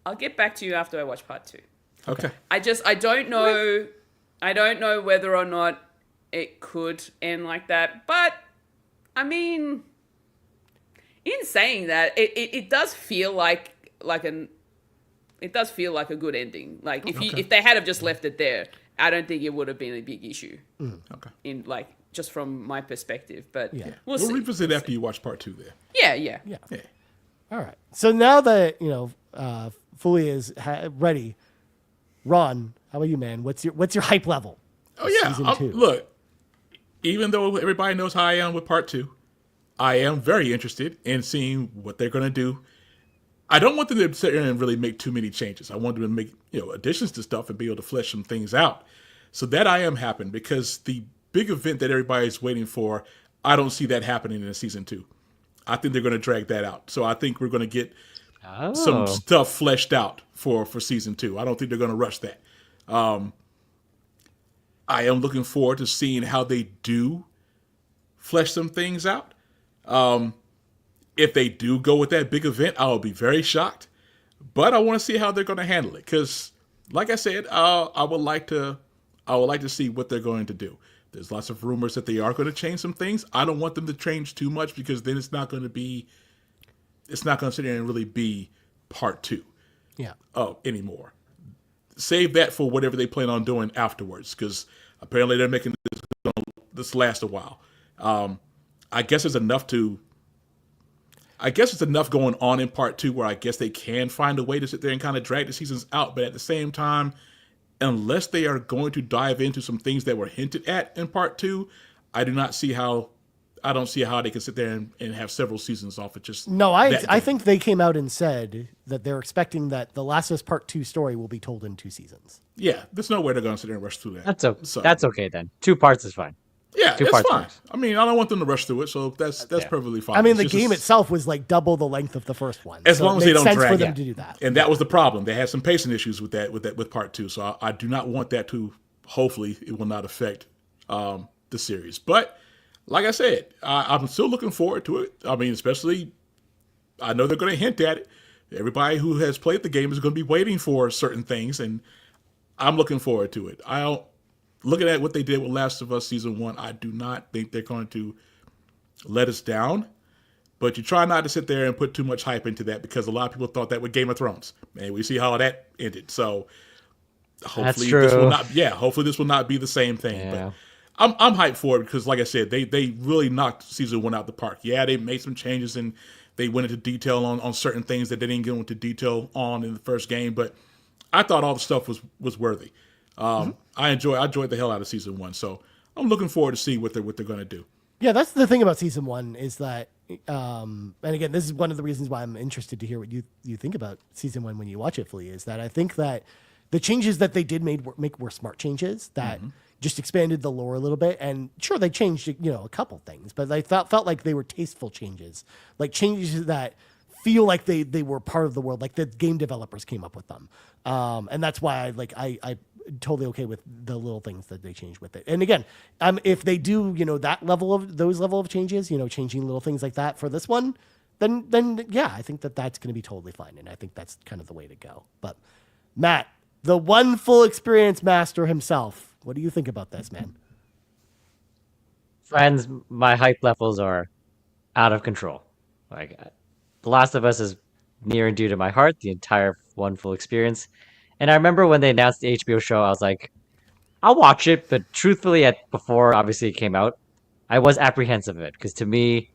I'll get back to you after I watch part 2. Okay. I don't know. I don't know whether or not it could end like that. But I mean, in saying that, it does feel like a good ending. Like if they had have just left it there, I don't think it would have been a big issue. Okay. In like just from my perspective, but We'll see. revisit after you watch part 2 there. Yeah. Yeah. All right. So now that Fully is ready, Ron, how about you, man? What's your hype level? Oh yeah. Season 2. Look, even though everybody knows how I am with part 2, I am very interested in seeing what they're going to do. I don't want them to sit there and really make too many changes. I want them to make additions to stuff and be able to flesh some things out. So that I am happy, because the big event that everybody's waiting for, I don't see that happening in season 2. I think they're going to drag that out. So I think we're going to get some stuff fleshed out for season 2. I don't think they're going to rush that. I am looking forward to seeing how they do flesh some things out. If they do go with that big event, I will be very shocked. But I want to see how they're going to handle it, because, like I said, I would like to see what they're going to do. There's lots of rumors that they are going to change some things. I don't want them to change too much, because then it's not going to sit there and really be part 2 anymore. Save that for whatever they plan on doing afterwards, because apparently they're making this last a while. I guess it's enough going on in part 2 where I guess they can find a way to sit there and kind of drag the seasons out. But at the same time, unless they are going to dive into some things that were hinted at in part 2, I don't see how they can sit there and have several seasons off of just. No, I think they came out and said that they're expecting that the Last of Us Part 2 story will be told in 2 seasons. Yeah, there's no way they're going to sit there and rush through that. That's okay then. 2 parts is fine. Yeah, Two it's parts fine. works. I mean, I don't want them to rush through it, so that's perfectly fine. I mean, It's the just game itself was like double the length of the first one. As so long it as they makes don't sense drag for it. them to do that. And that was the problem. They had some pacing issues with with part 2. So I do not want that to. Hopefully, it will not affect the series. But like I said, I'm still looking forward to it. I mean, especially, I know they're going to hint at it. Everybody who has played the game is going to be waiting for certain things, and I'm looking forward to it. Looking at what they did with Last of Us Season 1, I do not think they're going to let us down. But you try not to sit there and put too much hype into that, because a lot of people thought that with Game of Thrones. And we see how that ended. So hopefully this will not be the same thing. Yeah. But I'm hyped for it, because like I said, they really knocked Season 1 out the park. Yeah, they made some changes and they went into detail on certain things that they didn't go into detail on in the first game, but I thought all the stuff was worthy. I enjoyed the hell out of Season 1, so I'm looking forward to see what they're going to do. Yeah, that's the thing about Season 1 is that, and again, this is one of the reasons why I'm interested to hear what you think about Season 1 when you watch it, Flea, is that I think that the changes that they did were smart changes that just expanded the lore a little bit. And sure, they changed a couple things, but they felt like they were tasteful changes, like changes that feel like they were part of the world, like the game developers came up with them. And that's why I totally okay with the little things that they changed with it. And again, if they do, those level of changes, changing little things like that for this one, then yeah, I think that's going to be totally fine. And I think that's kind of the way to go. But Matt, the one full experience master himself, what do you think about this, man? Friends, my hype levels are out of control. Like, The Last of Us is near and dear to my heart, the entire one full experience. And I remember when they announced the HBO show, I was like, I'll watch it, but truthfully, before obviously it came out, I was apprehensive of it because to me,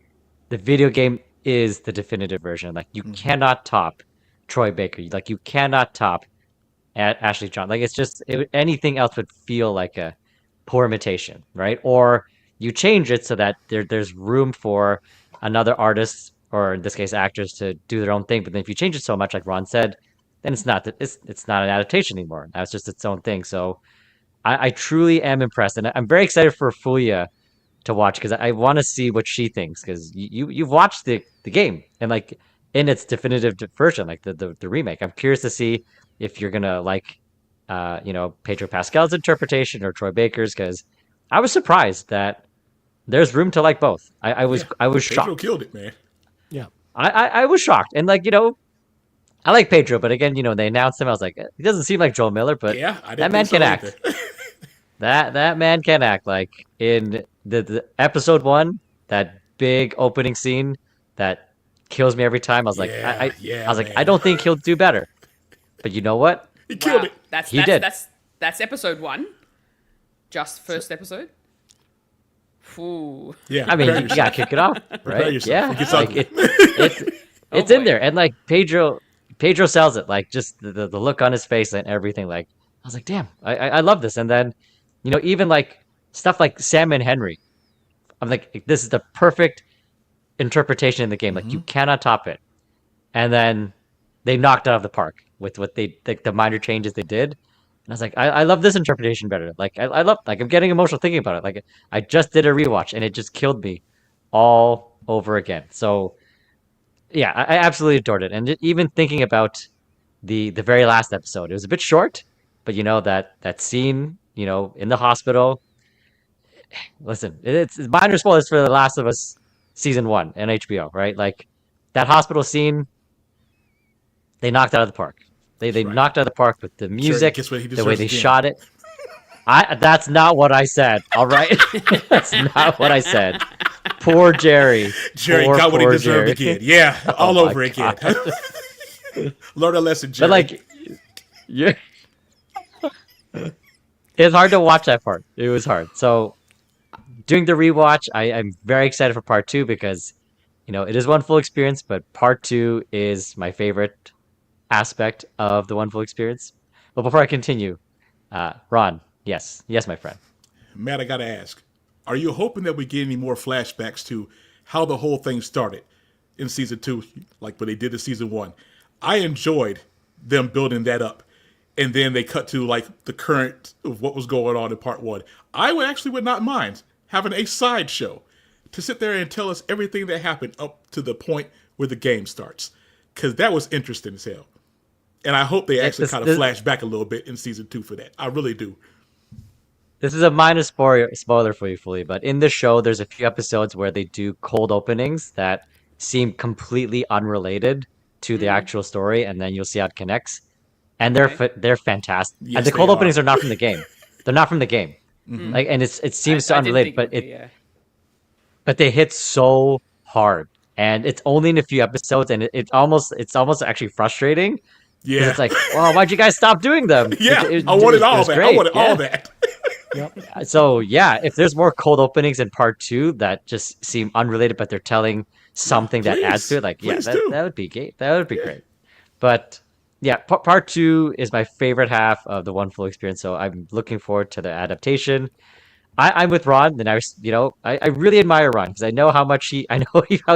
the video game is the definitive version. Like you cannot top Troy Baker. Like you cannot top Ashley John. Like it's just anything else would feel like a poor imitation, right? Or you change it so that there's room for another artist or in this case actors to do their own thing. But then if you change it so much, like Ron said, then it's not an adaptation anymore. Now it's just its own thing. So I truly am impressed, and I'm very excited for Fuya to watch because I want to see what she thinks because you've watched the game and like in its definitive version, like the remake. I'm curious to see if you're gonna like Pedro Pascal's interpretation or Troy Baker's because I was surprised that there's room to like both. I was shocked. Pedro killed it, man. Yeah. I was shocked and like I like Pedro, but again they announced him. I was like he doesn't seem like Joel Miller, but Yeah, that man can act. That man can act. Like in the episode 1, that big opening scene that kills me every time. I was like, I was like, I don't think he'll do better. But you know what? He killed it. That's episode 1. Just first episode. Ooh. Yeah, I mean, you gotta kick it off, right? yourself. Yeah, like it's in there, and like Pedro sells it. Like just the look on his face and everything. Like I was like, damn, I love this. And then even like stuff like Sam and Henry. I'm like, this is the perfect interpretation in the game. Like you cannot top it. And then they knocked it out of the park with what the minor changes they did. And I was like, I love this interpretation better. Like I love I'm getting emotional thinking about it. Like I just did a rewatch and it just killed me all over again. So yeah, I absolutely adored it. And even thinking about the very last episode, it was a bit short, but that scene, in the hospital. Listen, it's minor spoilers for The Last of Us season 1 and HBO, right? Like that hospital scene, they knocked it out of the park. They knocked it out of the park with the music, the way they shot it. That's not what I said. All right, that's not what I said. Poor Jerry. Jerry got what he deserved again. Yeah, all over again. Learn a lesson, Jerry. But like, yeah, it's hard to watch that part. It was hard. So doing the rewatch, I'm very excited for part 2 because, it is one full experience, but part 2 is my favorite aspect of the one full experience. But before I continue, Ron, yes, my friend. Matt, I gotta ask, are you hoping that we get any more flashbacks to how the whole thing started in season 2, like what they did in season 1? I enjoyed them building that up. And then they cut to like the current of what was going on in part 1. I would not mind having a sideshow to sit there and tell us everything that happened up to the point where the game starts. Because that was interesting as hell. And I hope they actually kind of flash back a little bit in season 2 for that. I really do. This is a minor spoiler for you, fully, but in the show, there's a few episodes where they do cold openings that seem completely unrelated to the actual story, and then you'll see how it connects. And they're fantastic. Yes, and the cold openings are not from the game. They're not from the game. Like, and it seems so unrelated, but they hit so hard, and it's only in a few episodes, and it's almost actually frustrating. Yeah, it's like, well, why'd you guys stop doing them? Yeah, I wanted all that. I wanted all that. Yep. So yeah, if there's more cold openings in part 2 that just seem unrelated, but they're telling something that adds to it, like that would be great. That would be great. But yeah, part 2 is my favorite half of the one full experience. So I'm looking forward to the adaptation. I'm with Ron, and I really admire Ron because I know how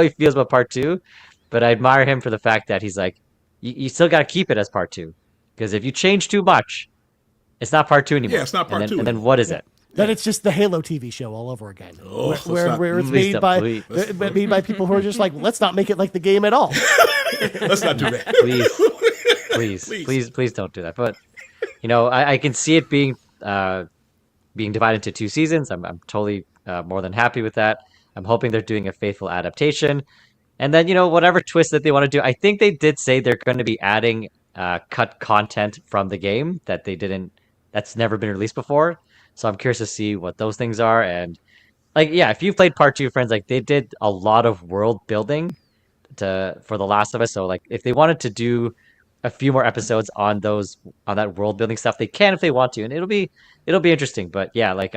he feels about part 2, but I admire him for the fact that he's like, you still got to keep it as part 2, because if you change too much, it's not part 2 anymore. Yeah, it's not part 2. And then what is it? Then it's just the Halo TV show all over again, where it's Please made by people who are just like, let's not make it like the game at all. Let's not do that. Please don't do that. But I can see it being divided into 2 seasons. I'm totally more than happy with that. I'm hoping they're doing a faithful adaptation. And then, whatever twist that they want to do, I think they did say they're going to be adding cut content from the game that's never been released before. So I'm curious to see what those things are. And if you've played part 2, friends, they did a lot of world building for The Last of Us. So if they wanted to do a few more episodes on that world building stuff. They can if they want to, and it'll be interesting. But yeah, like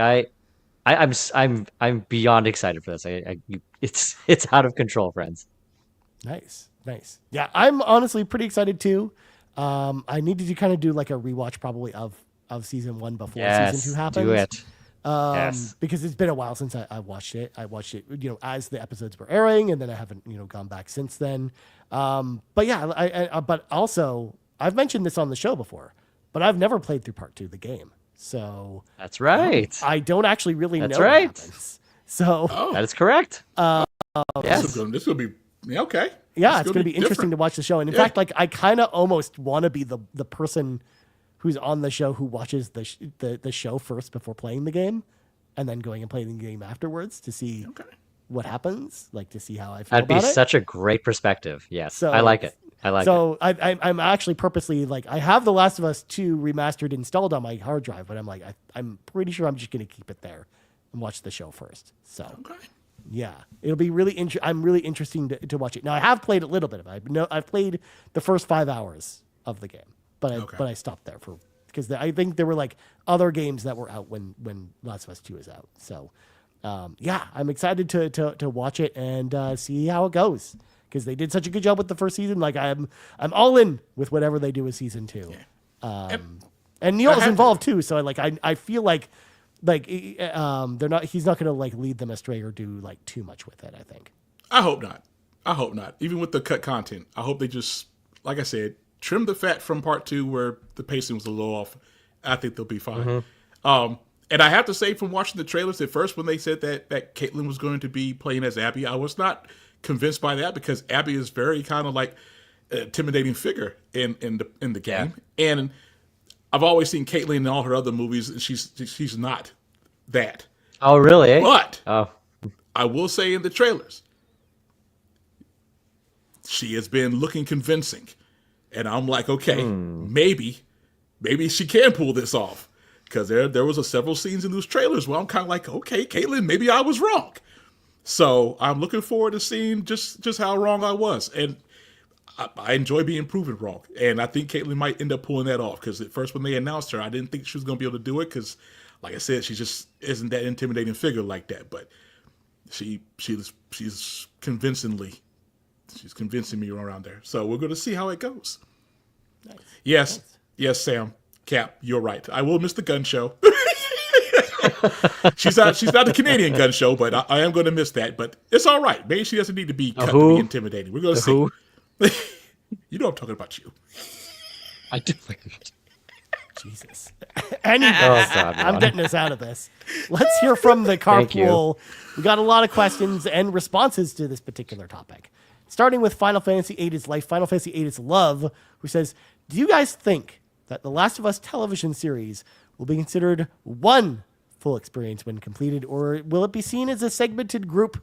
I'm beyond excited for this. It's out of control, friends. Nice. Yeah, I'm honestly pretty excited too. I needed to kind of do like a rewatch probably of season 1 before season 2 happens. Do it. Yes. Because it's been a while since I watched it. I watched it, as the episodes were airing, and then I haven't, gone back since then. But yeah, but also I've mentioned this on the show before, but I've never played through part 2 of the game. So that's right. I don't actually really know right. what happens. So that is correct. Yes. This will be okay. Yeah, it's going to be interesting to watch the show. And in fact, like I kind of almost want to be the person who's on the show who watches the show first before playing the game, and then going and playing the game afterwards to see what happens, like to see how I feel That'd about it. be such a great perspective. Yes, So, I like it. So I'm actually purposely like I have The Last of Us 2 remastered installed on my hard drive, but I'm like I'm pretty sure I'm just going to keep it there and watch the show first. So yeah, it'll be really I'm really interesting to watch it. Now I have played a little bit of it. I've played the first 5 hours of the game, but I stopped there because I think there were like other games that were out when Last of Us 2 is out. So yeah, I'm excited to watch it and see how it goes. Because they did such a good job with the first season, like I'm all in with whatever they do with season 2, and Neil's involved too. So I feel like he's not going to like lead them astray or do like too much with it. I think. I hope not. Even with the cut content, I hope they just, like I said, trim the fat from part 2 where the pacing was a little off. I think they'll be fine. And I have to say, from watching the trailers at first, when they said that Caitlyn was going to be playing as Abby, I was not convinced by that because Abby is very kind of like an intimidating figure in the game, and I've always seen Caitlyn in all her other movies, and she's not that. Oh, really? But I will say in the trailers, she has been looking convincing, and I'm like, okay, maybe she can pull this off because there was several scenes in those trailers where I'm kind of like, okay, Caitlyn, maybe I was wrong. So I'm looking forward to seeing just how wrong I was. And I enjoy being proven wrong. And I think Caitlyn might end up pulling that off because at first when they announced her, I didn't think she was going to be able to do it because, like I said, she just isn't that intimidating figure like that. But she's convincing me around there. So we're going to see how it goes. Nice. Yes, Sam. Cap, you're right. I will miss the gun show. She's not the Canadian gun show, but I am going to miss that. But it's all right. Maybe she doesn't need to be cut to be intimidating. We're going to see. You know I'm talking about you. I do. Jesus. Anyway, I'm getting us out of this. Let's hear from the carpool. We got a lot of questions and responses to this particular topic. Starting with Final Fantasy VIII is Life, Final Fantasy VIII is Love, who says, do you guys think that The Last of Us television series will be considered one full experience when completed, or will it be seen as a segmented group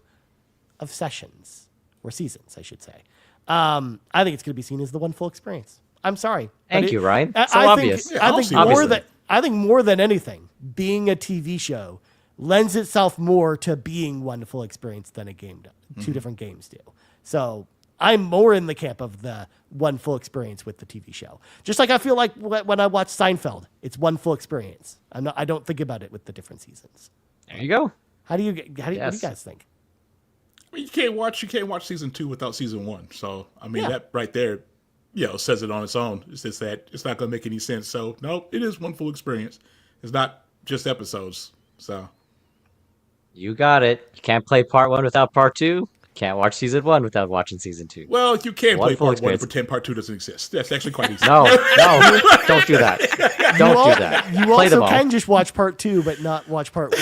of sessions or seasons, I should say? I think it's going to be seen as the one full experience. I'm sorry. Thank you, Ryan. So obvious. obvious. I think more than anything, being a TV show lends itself more to being one full experience than a game does. Two different games do. So I'm more in the camp of the one full experience with the TV show. Just like I feel like when I watch Seinfeld, it's one full experience. I don't think about it with the different seasons. There you go. What do you guys think? I mean, you can't watch season 2 without season 1. So I mean that right there, says it on its own. It's just that it's not going to make any sense. So no, it is one full experience. It's not just episodes. So you got it. You can't play part 1 without part 2. Can't watch season 1 without watching season 2. Well, you can play part 1 and pretend part 2 doesn't exist. That's actually quite easy. No, don't do that. Don't do that. You play also can just watch part 2 but not watch part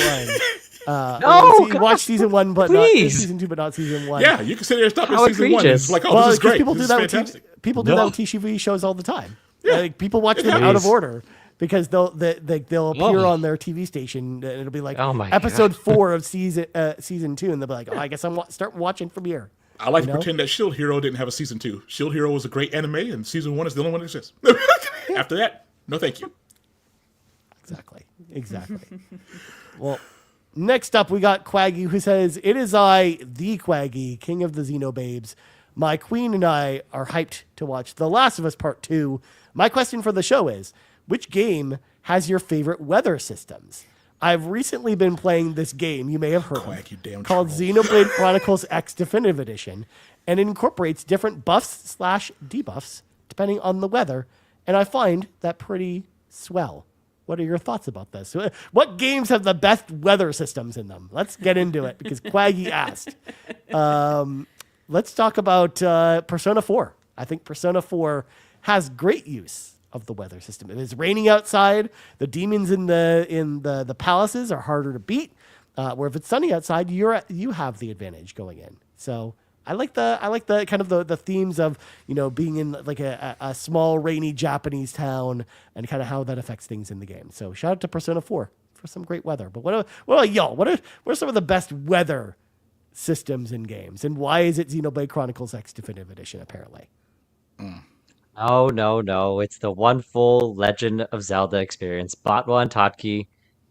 1. Watch season 1 but not season 2 but not season 1. Yeah, you can sit there and stop at season 1. It's like, this is great. People do that fantastic. with TV shows all the time. Yeah. Like, people watch them out of order. Because they'll appear on their TV station and it'll be like episode 4 of season 2, and they'll be like, I guess I'm start watching from here. I like to pretend that Shield Hero didn't have a season 2. Shield Hero was a great anime, and season 1 is the only one that exists. After that, no thank you. Exactly. Well, next up we got Quaggy, who says, "It is I, the Quaggy, king of the Xenobabes. My queen and I are hyped to watch The Last of Us Part 2. My question for the show is, which game has your favorite weather systems? I've recently been playing this game you may have heard Quack, you damn of called troll. Xenoblade Chronicles X Definitive Edition, and it incorporates different buffs/debuffs depending on the weather, and I find that pretty swell. What are your thoughts about this? What games have the best weather systems in them? Let's get into it because Quaggy asked. Let's talk about Persona 4. I think Persona 4 has great use of the weather system. If it's raining outside, the demons in the palaces are harder to beat. Where if it's sunny outside, you have the advantage going in. So I like the kind of the themes of being in like a small rainy Japanese town and kind of how that affects things in the game. So shout out to Persona 4 for some great weather. But what about y'all? What are some of the best weather systems in games, and why is it Xenoblade Chronicles X Definitive Edition? Apparently. No. It's the one full Legend of Zelda experience. Botwa and Totki.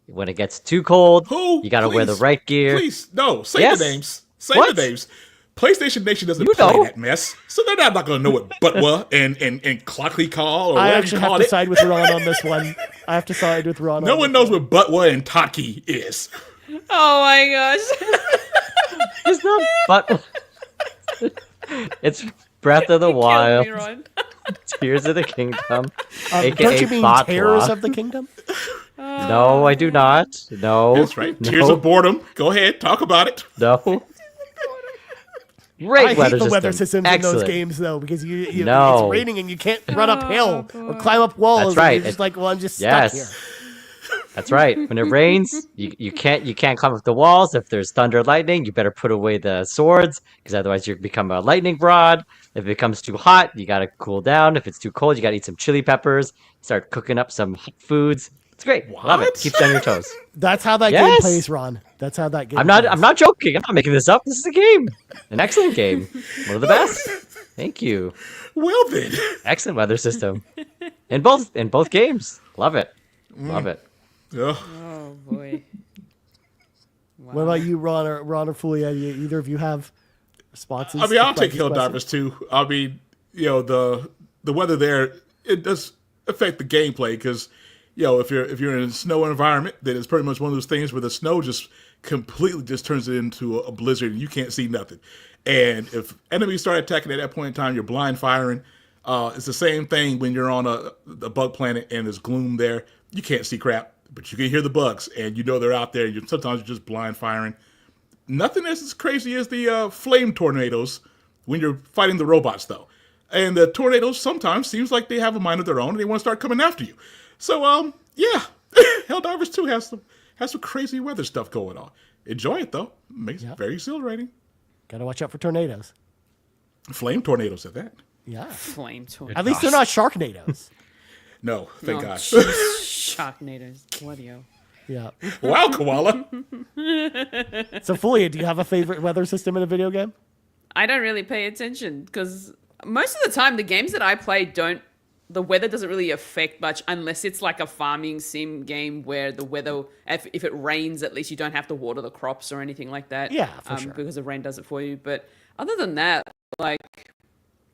When it gets too cold, Who? you gotta wear the Please, right gear. Please, no. Say Yes. the names. Say What? the names. PlayStation Nation doesn't You play know. that mess, so they're not going to know what Butwa and Clockley call or I whatever actually you have call to it. side with Ron on this one. I have to side with Ron. No on one this knows what Butwa and Totki is. Oh my gosh. It's not but it's Breath of the Killed Wild, me, Ron. Tears of the Kingdom, Don't aka you mean Botwa. Terrors of the Kingdom? No, I do not. No. That's right. No. Tears of boredom. Go ahead, talk about it. No. Great I hate weather the weather system. systems in those Excellent. games though, because you No. it's raining and you can't run uphill or climb up walls. That's and right. You're just like, well, I'm just Yes. stuck here. That's right. When it rains, you can't climb up the walls. If there's thunder or lightning, you better put away the swords because otherwise you become a lightning rod. If it becomes too hot, you gotta cool down. If it's too cold, you gotta eat some chili peppers. Start cooking up some hot foods. It's great. Love it. What? Keeps you on your toes. That's how that game Yes. plays, Ron. That's how that game. I'm not plays. joking. I'm not making this up. This is a game. An excellent game. One of the best. Thank you. Well then. Excellent weather system. In both games. Love it. Love it. Ugh. Oh boy. What about you, Ron or Fulia? Either of you have responses? I mean, to I'll take Quaggy's question? Helldivers too. I mean, the weather there, it does affect the gameplay because, if you're in a snow environment, then it's pretty much one of those things where the snow just completely just turns it into a blizzard and you can't see nothing. And if enemies start attacking at that point in time, you're blind firing. It's the same thing when you're on a bug planet and there's gloom there. You can't see crap, but you can hear the bugs and they're out there. Sometimes you're just blind firing. Nothing is as crazy as the flame tornadoes when you're fighting the robots, though. And the tornadoes sometimes seems like they have a mind of their own and they want to start coming after you. So, yeah, Helldivers 2 has some crazy weather stuff going on. Enjoy it, though. Makes it very exhilarating. Gotta watch out for tornadoes. Flame tornadoes at that. Yeah. Flame tornado. At least they're not Sharknadoes. No, thank No, God. Sharknadoes. Bloody Yeah. Wow, Koala. So, Fulia, do you have a favorite weather system in a video game? I don't really pay attention because most of the time the games that I play the weather doesn't really affect much unless it's like a farming sim game where the weather, if it rains, at least you don't have to water the crops or anything like that. Yeah, for sure. Because the rain does it for you. But other than that, like,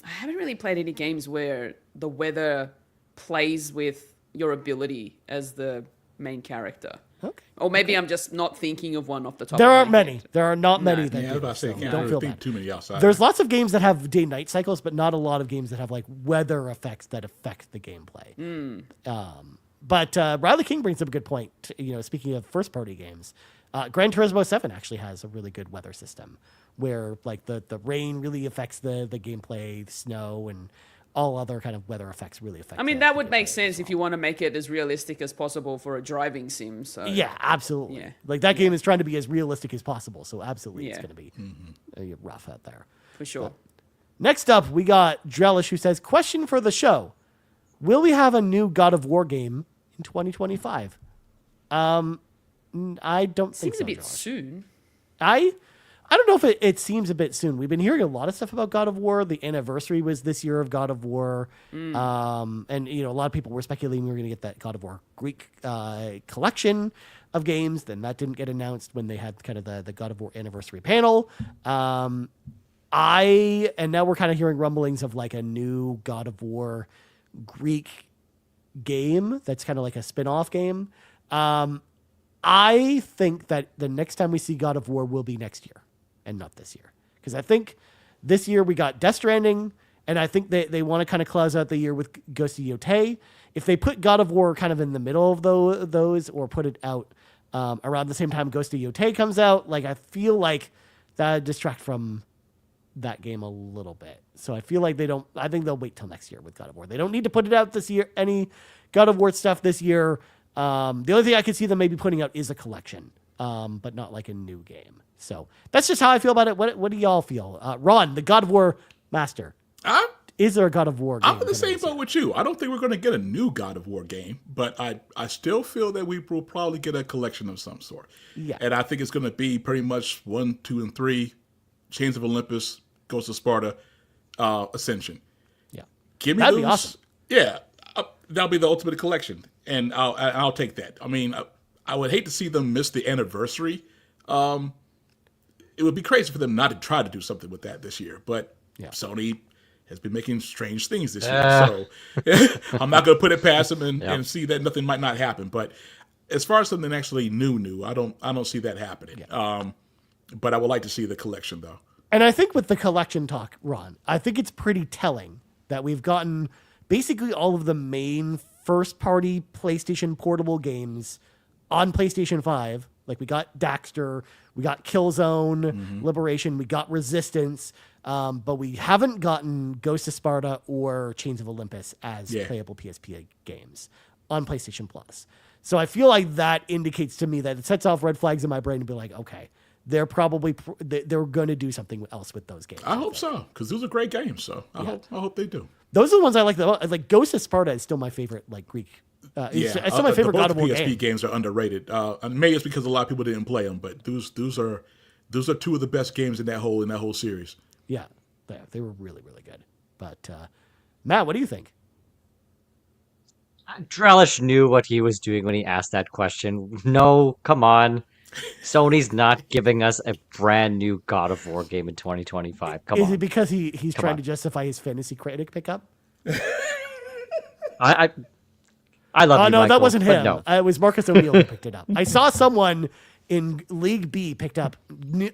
I haven't really played any games where the weather plays with your ability as the main character. Okay. Or maybe I'm just not thinking of one off the top There of my aren't many. head. There are not many that Yeah, I was do. about to say, So can't don't really feel think bad. too many outside. There's lots of games that have day-night cycles, but not a lot of games that have like weather effects that affect the gameplay. But Riley King brings up a good point. Speaking of first-party games, Gran Turismo 7 actually has a really good weather system where like the rain really affects the gameplay, the snow, and all other kind of weather effects really affect. I mean, the that would make gameplay as sense if well. you want to make it as realistic as possible for a driving sim. So Yeah, absolutely. Yeah. Like that game is trying to be as realistic as possible, so absolutely it's Yeah. going to be rough out there. for sure. Next up, we got Drellish who says, question for the show. Will we have a new God of War game in 2025? I don't think Seems so, a bit Drellish. soon. I don't know if it seems a bit soon. We've been hearing a lot of stuff about God of War. The anniversary was this year of God of War. And, a lot of people were speculating we were going to get that God of War Greek collection of games. Then that didn't get announced when they had kind of the God of War anniversary panel. And now we're kind of hearing rumblings of like a new God of War Greek game that's kind of like a spin-off game. I think that the next time we see God of War will be next year and not this year. Because I think this year we got Death Stranding, and I think they want to kind of close out the year with Ghost of Yotei. If they put God of War kind of in the middle of those or put it out around the same time Ghost of Yotei comes out, like I feel like that would distract from that game a little bit. So I feel like I think they'll wait till next year with God of War. They don't need to put it out this year, any God of War stuff this year. The only thing I could see them maybe putting out is a collection, but not like a new game. So that's just how I feel about it. What do y'all feel? Ron, the God of War master. Is there a God of War game? I'm in the same boat with you. I don't think we're going to get a new God of War game, but I still feel that we will probably get a collection of some sort. Yeah. And I think it's going to be pretty much 1, 2, and 3, Chains of Olympus, Ghost of Sparta, Ascension. Yeah. Give me That'd those. be awesome. Yeah. That'll be the ultimate collection. And I'll take that. I mean, I would hate to see them miss the anniversary. It would be crazy for them not to try to do something with that this year. But Sony has been making strange things this year. So I'm not going to put it past them and see that nothing might not happen. But as far as something actually new, I don't see that happening. Yeah. But I would like to see the collection, though. And I think with the collection talk, Ron, I think it's pretty telling that we've gotten basically all of the main first-party PlayStation portable games on PlayStation 5. Like we got Daxter, we got Killzone, Liberation, we got Resistance, but we haven't gotten Ghost of Sparta or Chains of Olympus as playable PSP games on PlayStation Plus. So I feel like that indicates to me that it sets off red flags in my brain to be like, okay, they're probably they're going to do something else with those games. I hope so, because those are great games. So I hope they do. Those are the ones I like. Like Ghost of Sparta is still my favorite, like Greek. It's still my favorite God of War PSP game. games are underrated. And maybe it's because a lot of people didn't play them, but those are two of the best games in that whole series. Yeah, they were really, really good. But Matt, what do you think? Drellish knew what he was doing when he asked that question. No, come on. Sony's not giving us a brand new God of War game in 2025. Come on. Is it because he's trying to justify his fantasy critic pickup? I love you, no, Michael, that wasn't him. No. It was Marcus O'Neill who picked it up. I saw someone in League B picked up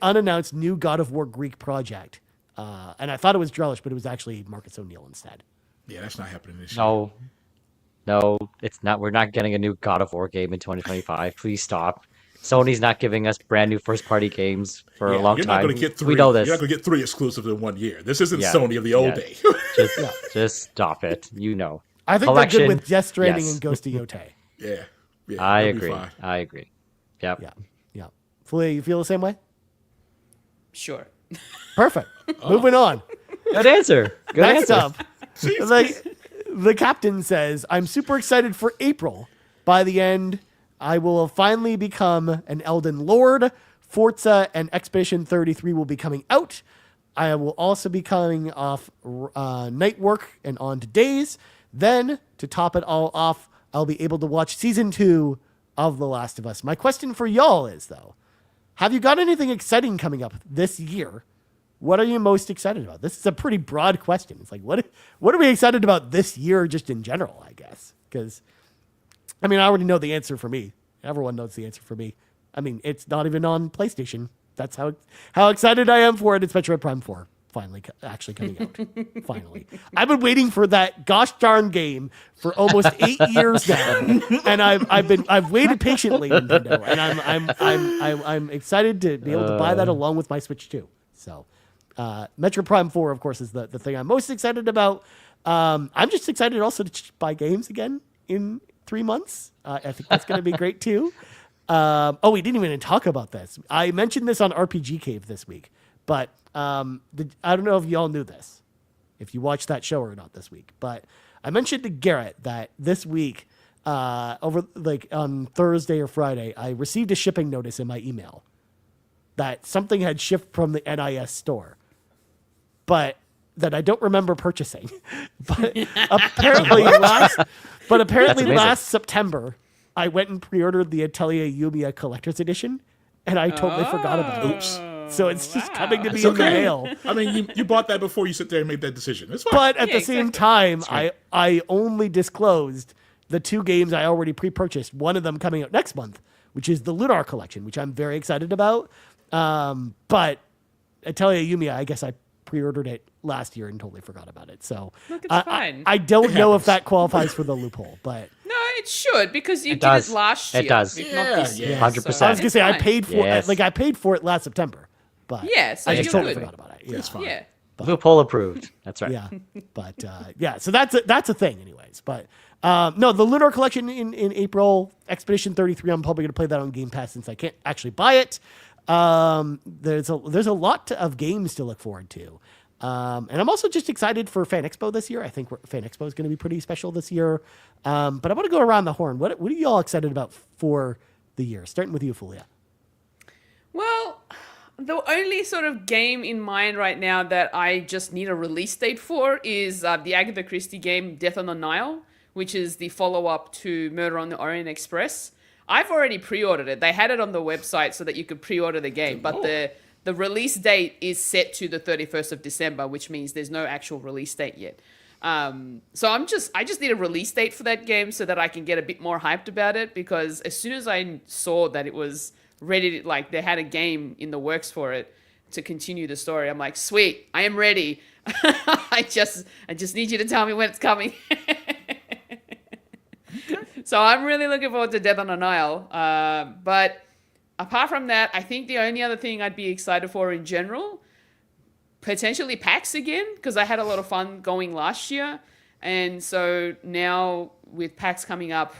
unannounced new God of War Greek project. And I thought it was Drellish, but it was actually Marcus O'Neill instead. Yeah, that's not happening this year. No, it's not. We're not getting a new God of War game in 2025. Please stop. Sony's not giving us brand new first-party games for a long you're time. Not gonna get 3, we know this. You're not going to get 3 exclusives in 1 year. This isn't Sony of the old day. Just stop it. You know. I think they're good with Death Stranding and Ghost of Yotei. Yeah, I agree. Yep. Yeah. Flea, you feel the same way? Sure. Perfect. Moving on. Good answer. Good Next answer. up, the captain says, I'm super excited for April. By the end, I will finally become an Elden Lord. Forza and Expedition 33 will be coming out. I will also be coming off night work and on to days. Then, to top it all off, I'll be able to watch Season 2 of The Last of Us. My question for y'all is, though, have you got anything exciting coming up this year? What are you most excited about? This is a pretty broad question. It's like, what are we excited about this year just in general, I guess? Because, I mean, I already know the answer for me. Everyone knows the answer for me. I mean, it's not even on PlayStation. That's how excited I am for it. It's Metroid Prime 4 finally actually coming out. Finally. I've been waiting for that gosh darn game for almost 8 years now. And I've waited patiently, Nintendo, and I'm excited to be able to buy that along with my Switch 2. So, Metroid Prime 4, of course, is the thing I'm most excited about. I'm just excited also to buy games again in 3 months. I think that's going to be great too. We didn't even talk about this. I mentioned this on RPG Cave this week, but I don't know if y'all knew this, if you watched that show or not this week, but I mentioned to Garrett that this week, on Thursday or Friday, I received a shipping notice in my email that something had shipped from the NIS store, but that I don't remember purchasing. But apparently last September, I went and pre-ordered the Atelier Yumiya Collector's Edition, and I totally forgot about it. Oops. So it's just coming to me It's in the okay. mail. I mean, you bought that before you sit there and made that decision. It's fine. But at Yeah, the same exactly. time, I only disclosed the 2 games I already pre-purchased. One of them coming out next month, which is the Lunar Collection, which I'm very excited about. But I tell you, Yumi, I guess I pre-ordered it last year and totally forgot about it. So Look, it's fine. I don't It know if happens. that qualifies for the loophole, but No, it should because you It did does. it last It year. does. If not this Yeah, year. yeah. 100%. I was gonna say I It's paid for Yes. I paid for it last September, but Yeah, so I just you're totally good. forgot about it. Yeah. It's fine. Yeah. Loophole approved. That's right. Yeah, but yeah, so that's a thing, anyways. But no, the Lunar Collection in April, Expedition 33. I'm probably gonna play that on Game Pass since I can't actually buy it. There's a lot of games to look forward to, and I'm also just excited for Fan Expo this year. I think Fan Expo is going to be pretty special this year. But I want to go around the horn. What are you all excited about for the year? Starting with you, Fulia. Well, the only sort of game in mind right now that I just need a release date for is the Agatha Christie game Death on the Nile, which is the follow-up to Murder on the Orient Express. I've already pre-ordered it. They had it on the website so that you could pre-order the game, but the release date is set to the 31st of December, which means there's no actual release date yet. So I just need a release date for that game so that I can get a bit more hyped about it, because as soon as I saw that it was ready to, like, they had a game in the works for it to continue the story, I'm like, sweet, I am ready. I just need you to tell me when it's coming. So I'm really looking forward to Death on the Nile. But apart from that, I think the only other thing I'd be excited for in general, potentially PAX again, because I had a lot of fun going last year. And so now with PAX coming up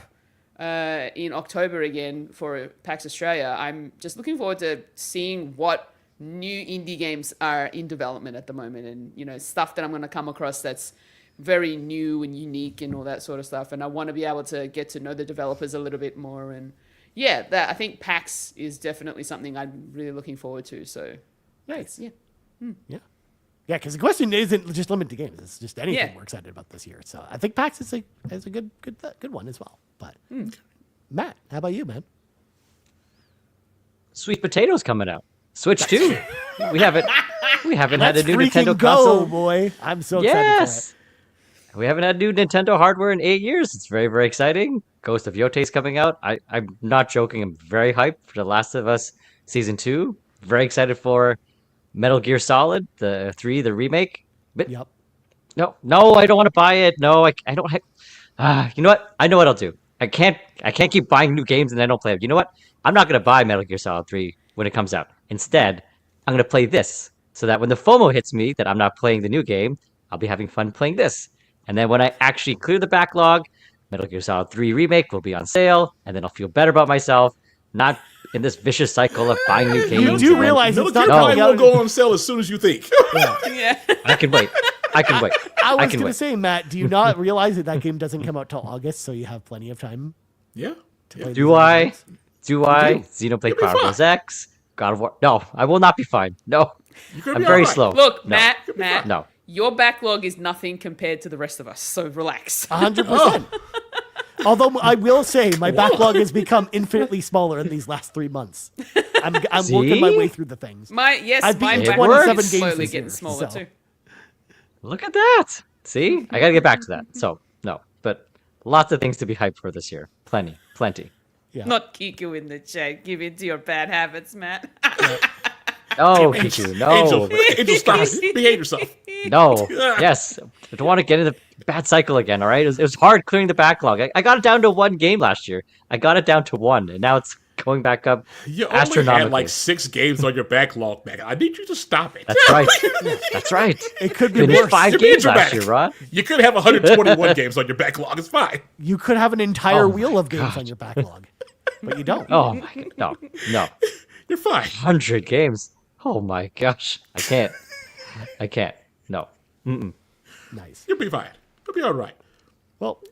in October again for PAX Australia, I'm just looking forward to seeing what new indie games are in development at the moment, and, you know, stuff that I'm going to come across that's very new and unique and all that sort of stuff. And I want to be able to get to know the developers a little bit more. And yeah, I think PAX is definitely something I'm really looking forward to. So Nice. yeah. Yeah. Yeah, because the question isn't just limited to games; it's just anything Yeah. we're excited about this year. So I think PAX is a good one as well. But Matt, how about you, man? Sweet Potato's coming out. Switch 2. We haven't had a new freaking Nintendo go, console. boy! I'm so excited Yes. We haven't had new Nintendo hardware in 8 years. It's very, very exciting. Ghost of Yote's coming out. I'm not joking. I'm very hyped for The Last of Us Season 2. Very excited for Metal Gear Solid, the 3, the remake. But for it. Yep. no, I don't want to buy it. No, I don't. You know what? I know what I'll do. I can't keep buying new games and then I don't play them. You know what? I'm not going to buy Metal Gear Solid 3 when it comes out. Instead, I'm going to play this so that when the FOMO hits me that I'm not playing the new game, I'll be having fun playing this. And then when I actually clear the backlog, Metal Gear Solid 3 Remake will be on sale, and then I'll feel better about myself, not in this vicious cycle of buying new games. You and do then- realize Metal it's Gear not probably coming out. won't go on sale as soon as you think. Yeah. I can wait. I can wait. I was can going to wait. say, Matt, do you not realize that game doesn't come out till August, so you have plenty of time Yeah. to play? Do I? do. Xenoblade be Chronicles fine. X, God of War. No, I will not be fine. No, You're gonna I'm be very all right. slow. Look, No. Matt, No. your backlog is nothing compared to the rest of us. So relax. 100%. Although I will say my backlog has become infinitely smaller in these last 3 months. I'm working my See? way through the things. My I've my beaten backlog 27 is games slowly this getting year, smaller so. too. Look at that. See, I gotta get back to that. So no, but lots of things to be hyped for this year. Plenty. Yeah. Not Kiku in the chat. Give in to your bad habits, Matt. No, Kiku. No, Angel, stop. Behave yourself. no. Yes, I don't want to get in the bad cycle again. All right, it was hard clearing the backlog. I got it down to 1 game last year. I got it down to 1, and now it's going back up You only astronomically. had like 6 games on your backlog, man. I need you to stop it. That's right. That's right. It could be Finished worse. 5 You're being games last year, dramatic. Ron. You could have 121 games on your backlog. It's fine. You could have an entire Oh wheel my of games God. on your backlog, but you don't. Oh my god, no. You're fine. 100 games. Oh my gosh, I can't. No. Nice. You'll be fine. You'll be all right. Well,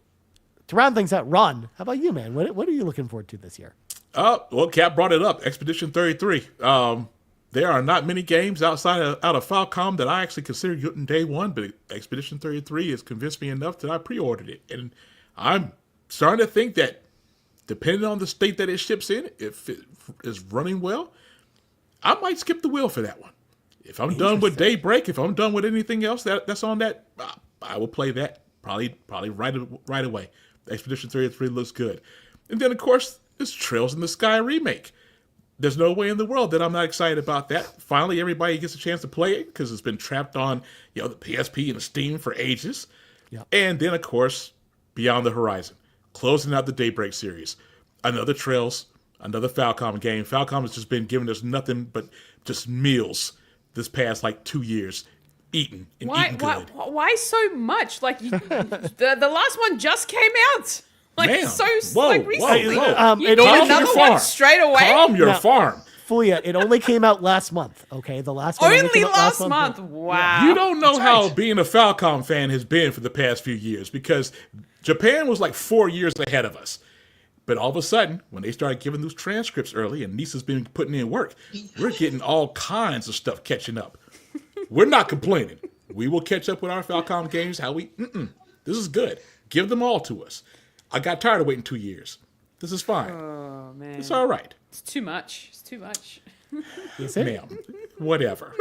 to round things out, Ron, how about you, man? What are you looking forward to this year? Well, Cap brought it up. Expedition 33. There are not many games out of Falcom that I actually consider getting day one, but Expedition 33 has convinced me enough that I pre-ordered it, and I'm starting to think that depending on the state that it ships in, if it is running well, I might skip the wheel for that one. If I'm done with Daybreak, if I'm done with anything else that's on that, I will play that probably right away. Expedition 33 looks good. And then, of course, it's Trails in the Sky remake. There's no way in the world that I'm not excited about that. Finally, everybody gets a chance to play it because it's been trapped on the PSP and Steam for ages. Yep. And then, of course, Beyond the Horizon, closing out the Daybreak series. Another Trails, another Falcom game. Falcom has just been giving us nothing but just meals this past 2 years. Eating good. Why so much? The last one just came out. Recently. It only another one straight away. Calm your farm. Fulia, it only came out last month. Okay, the last one only came out last month. Wow. You don't know how being a Falcom fan has been for the past few years because Japan was 4 years ahead of us. But all of a sudden, when they started giving those transcripts early and Nisa's been putting in work, we're getting all kinds of stuff catching up. We're not complaining. We will catch up with our Falcom games. This is good. Give them all to us. I got tired of waiting 2 years. This is fine. Oh, man. It's all right. It's too much. It's too much. Is it? Ma'am, whatever.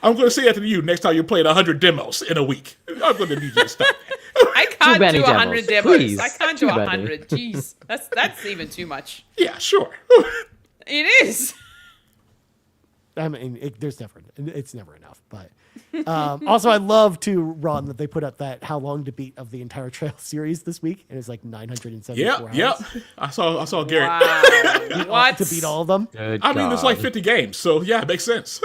I'm going to say that to you next time you're playing 100 demos in a week. I'm going to need you to stop that. I can't do 100 demos. Please. I can't do 100. Jeez. That's even too much. Yeah, sure. It is. I mean, it's never enough. But also, I love to Ron that they put up that how long to beat of the entire Trail series this week, and it's 974 hours. Yep. I saw Garrett. Wow. What? To beat all of them. I mean, there's 50 games, so yeah, it makes sense.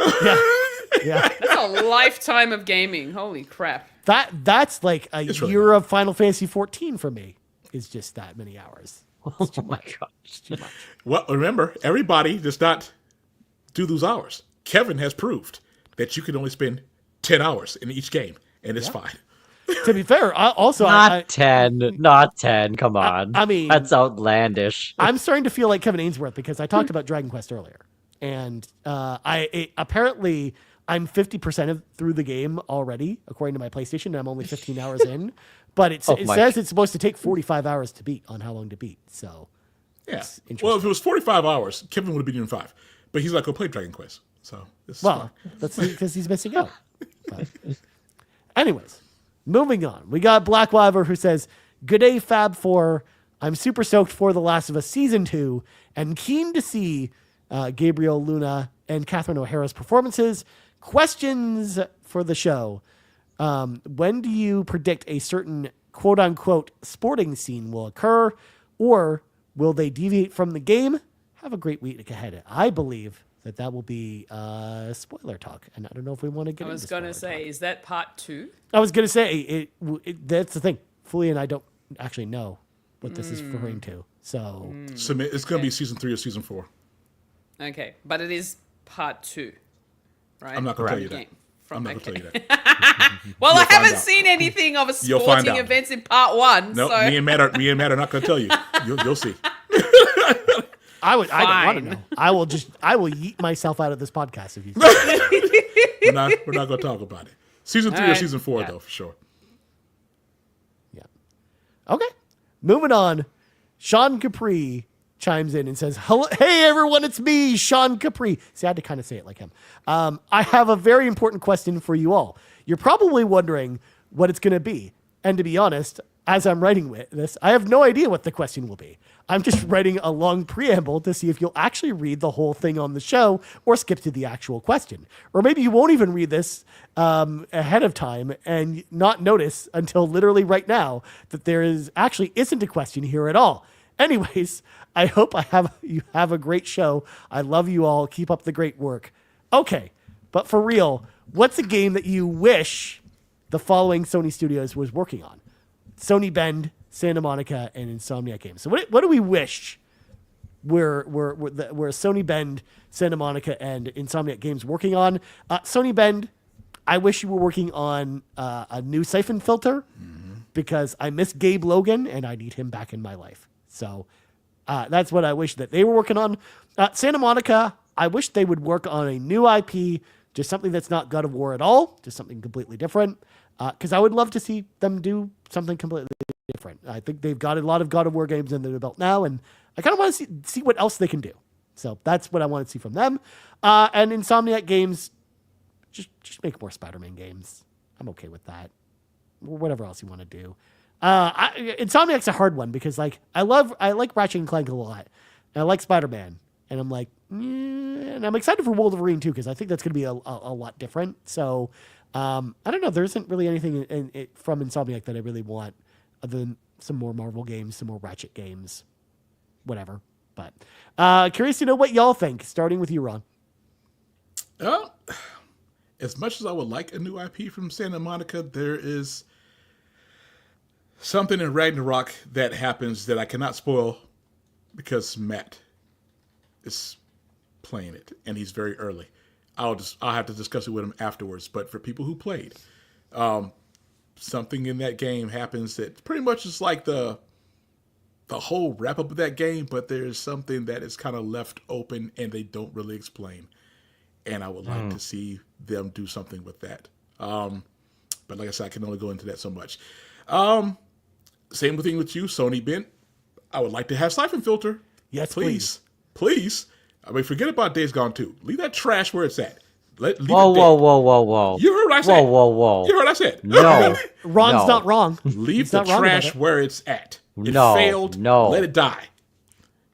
Yeah. That's a lifetime of gaming. Holy crap. That's like a It's really year of Final Fantasy 14 for me. Is just that many hours. Oh my gosh. It's too much. Well, remember, everybody does not do those hours. Kevin has proved that you can only spend 10 hours in each game, and it's fine. To be fair, Not 10. Come on. I mean, that's outlandish. I'm starting to feel like Kevin Ainsworth because I talked about Dragon Quest earlier, and apparently I'm 50% through the game already, according to my PlayStation, and I'm only 15 hours in. But it says it's supposed to take 45 hours to beat on how long to beat. So, yeah. Well, if it was 45 hours, Kevin would have beaten in 5. But he's not going to play Dragon Quest. So, that's because he's missing out. But anyways, moving on. We got Black Wyver who says, "Good day, Fab4. I'm super stoked for The Last of Us Season 2 and keen to see Gabriel Luna and Catherine O'Hara's performances. Questions for the show. When do you predict a certain quote-unquote sporting scene will occur, or will they deviate from the game? Have a great week ahead." I believe that will be spoiler talk, and I don't know if we want to get into I was going to say, talk. is that part 2? I was going to say, that's the thing. Fully and I don't actually know what this is referring to. So it's going to be season 3 or season 4. Okay, but it is part 2, right? I'm not going to tell you that. I'm not going to tell you that. Well, I haven't seen anything of a sporting events in part 1. No, so. me and Matt are not going to tell you. You'll see. I don't want to know. I will yeet myself out of this podcast if you say we're not going to talk about it. Season 3 or season 4 though, for sure. Yeah. Okay. Moving on. Sean Capri chimes in and says, "Hello, hey everyone, it's me, Sean Capri." See, I had to kind of say it like him. I have a very important question for you all. You're probably wondering what it's going to be. And to be honest, as I'm writing this, I have no idea what the question will be. I'm just writing a long preamble to see if you'll actually read the whole thing on the show or skip to the actual question. Or maybe you won't even read this ahead of time and not notice until literally right now that there isn't a question here at all. Anyways, I hope you have a great show. I love you all. Keep up the great work. Okay, but for real, what's a game that you wish the following Sony Studios was working on? Sony Bend, Santa Monica, and Insomniac games. So what do we wish were Sony Bend, Santa Monica, and Insomniac games working on? Sony Bend, I wish you were working on a new siphon filter because I miss Gabe Logan and I need him back in my life. So that's what I wish that they were working on. Santa Monica, I wish they would work on a new IP, just something that's not God of War at all, just something completely different. Because I would love to see them do something completely different. I think they've got a lot of God of War games in their belt now, and I kind of want to see what else they can do. So that's what I want to see from them. And Insomniac Games, just make more Spider-Man games. I'm okay with that. Or whatever else you want to do. Insomniac's a hard one because like I like Ratchet and Clank a lot. And I like Spider-Man. And I'm like, and I'm excited for Wolverine too, because I think that's going to be a lot different. So I don't know. There isn't really anything from Insomniac that I really want other than some more Marvel games, some more Ratchet games, whatever. But curious to know what y'all think, starting with you, Ron. As much as I would like a new IP from Santa Monica, there is something in Ragnarok that happens that I cannot spoil because Matt is playing it and he's very early. I'll have to discuss it with him afterwards. But for people who played, something in that game happens that pretty much is like the whole wrap up of that game, but there's something that is kind of left open and they don't really explain. And I would like to see them do something with that. But like I said, I can only go into that so much. Same thing with you, Sony Ben. I would like to have Siphon Filter. Yes, please. Please. I mean, forget about Days Gone 2. Leave that trash where it's at. Leave Whoa. You heard what I said. Whoa. You heard what I said. No. Ron's not wrong. Leave the trash where it's at. It No. failed. No. Let it die.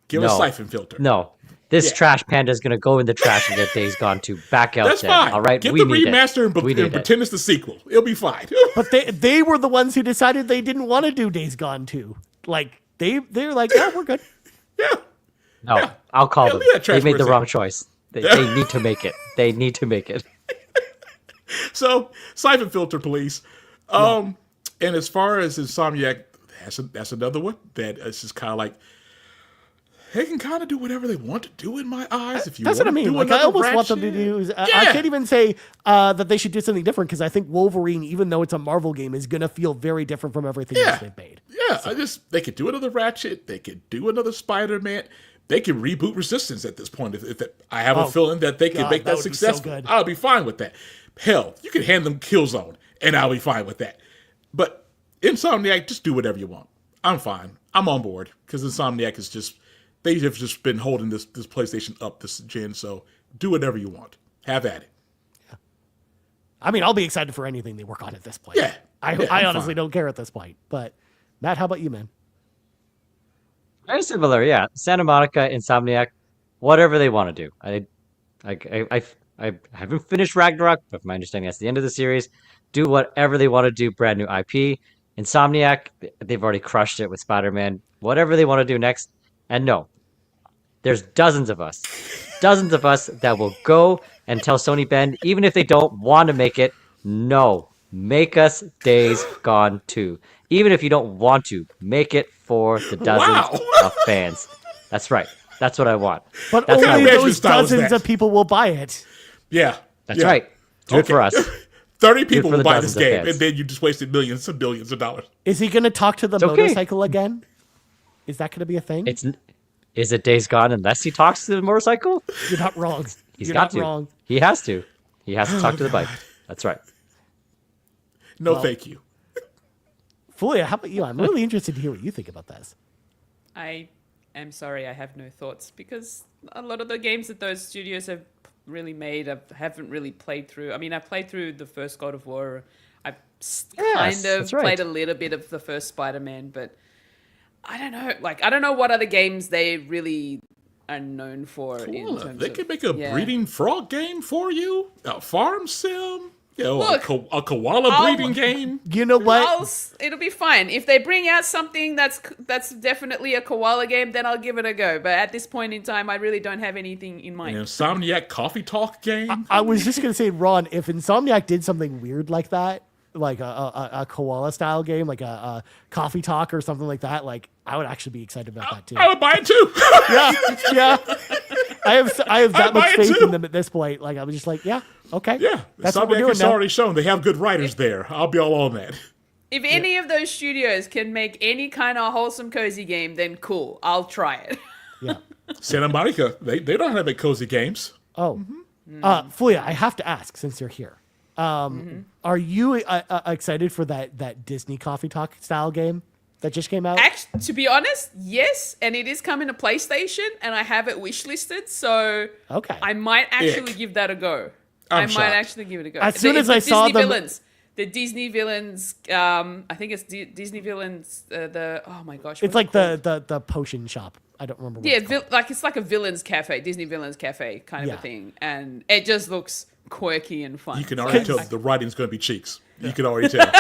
Give us Siphon Filter. No. This trash panda is going to go in the trash and get Days Gone 2 back out. That's there. fine. All right, Get we the need remaster it. and pretend it's the sequel. It'll be fine. But they were the ones who decided they didn't want to do Days Gone 2. Like they're like, oh, we're good. Yeah. No, Yeah. I'll call them. leave that trash They made where the it's wrong at. choice. They need to make it. They need to make it. So, Siphon Filter, please. And as far as Insomniac, that's another one that it's just kind of like, they can kind of do whatever they want to do in my eyes. If you That's what I want to mean. do Like I another almost want them to Ratchet. do. I can't even say that they should do something different because I think Wolverine, even though it's a Marvel game, is going to feel very different from everything else they've made. Yeah, they could do another Ratchet. They could do another Spider-Man. They can reboot Resistance at this point. If I have a feeling that they can make that would be so successful, good. I'll be fine with that. Hell, you can hand them Killzone, and I'll be fine with that. But Insomniac, just do whatever you want. I'm fine. I'm on board because Insomniac is just, they have just been holding this PlayStation up this gen. So do whatever you want. Have at it. I mean, I'll be excited for anything they work on at this point. Yeah. I I'm honestly fine. don't care at this point. But Matt, how about you, man? Very similar, yeah. Santa Monica, Insomniac, whatever they want to do. I haven't finished Ragnarok, but from my understanding, that's the end of the series. Do whatever they want to do. Brand new IP. Insomniac, they've already crushed it with Spider-Man. Whatever they want to do next. And no, there's dozens of us that will go and tell Sony Ben, even if they don't want to make it, no, make us Days Gone 2. Even if you don't want to, make it for the dozens of fans. That's right. That's what I want. But That's only what I those want. Style is dozens that. of people will buy it. Yeah. That's right. Do it for us. 30 people for will the buy this dozens of game, fans. and then you just wasted millions and billions of dollars. Is he going to talk to the okay. motorcycle again? Is that going to be a thing? Is it Days Gone unless he talks to the motorcycle? You're not wrong. He's You're got not to. wrong. He has to. He has to talk to the bike. That's right. No, thank you. Fulia, how about you? I'm really interested to hear what you think about this. I am sorry, I have no thoughts because a lot of the games that those studios have really made, I haven't really played through. I mean, I played through the first God of War. I've kind of that's right. played a little bit of the first Spider-Man, but I don't know. Like, I don't know what other games they really are known for. In Well, terms they of, could make a breeding frog game for you, a farm sim, Look, a koala breeding game. You know what? It'll be fine. If they bring out something that's definitely a koala game, then I'll give it a go. But at this point in time, I really don't have anything in An mind. Insomniac coffee talk game. I was just going to say, Ron, if Insomniac did something weird like that, like a koala style game, like a coffee talk or something like that, like I would actually be excited about that too. I would buy it too. Yeah. I have that buy much it faith too. in them at this point. Like I was just like, yeah, okay. Yeah, That's what we're Insomniac doing has now. already shown they have good writers there. I'll be all on that. If any of those studios can make any kind of wholesome, cozy game, then cool. I'll try it. Yeah. Santa Monica, they don't have make cozy games. Oh, Fulia, I have to ask since you're here. Are you excited for that Disney coffee talk style game that just came out? To be honest, yes, and it is coming to PlayStation, and I have it wishlisted, so Okay. I might actually give that a go. I'm I might shocked. actually give it a go. As soon as I saw them- The Disney villains, I think it's Disney villains. Oh my gosh, It's what's like it called? the potion shop. I don't remember. What Yeah, it's called. it's like a villains cafe, Disney villains cafe kind of Yeah. a thing, and it just looks quirky and fun. You can already tell the writing's going to be cheeks. You can already tell.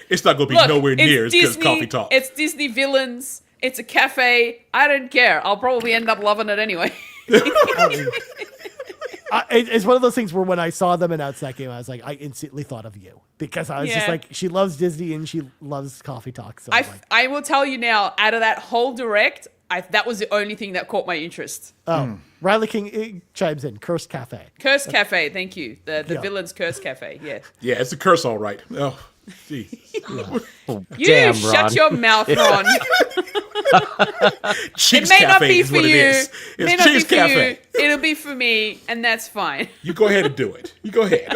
It's not going to be Look, nowhere it's near as good as Disney- Coffee Talk. It's Disney villains. It's a cafe. I don't care. I'll probably end up loving it anyway. It's one of those things where when I saw them announce that game, I was like, I instantly thought of you because I was just Yeah. like, she loves Disney and she loves Coffee Talk. So I'm like, I will tell you now, out of that whole direct, that was the only thing that caught my interest. Riley King chimes in. Cursed Cafe. Curse Cafe, thank you. The Yeah. villains Curse Cafe, yeah. Yeah, it's a curse, all right. Oh, jeez. You Damn, shut Ron. your mouth, Ron. Cheeks It may not Cafe be is for what you. it is. It may It's not be Cheese for Cafe. you. It'll be for me, and that's fine. You go ahead and do it. You go ahead.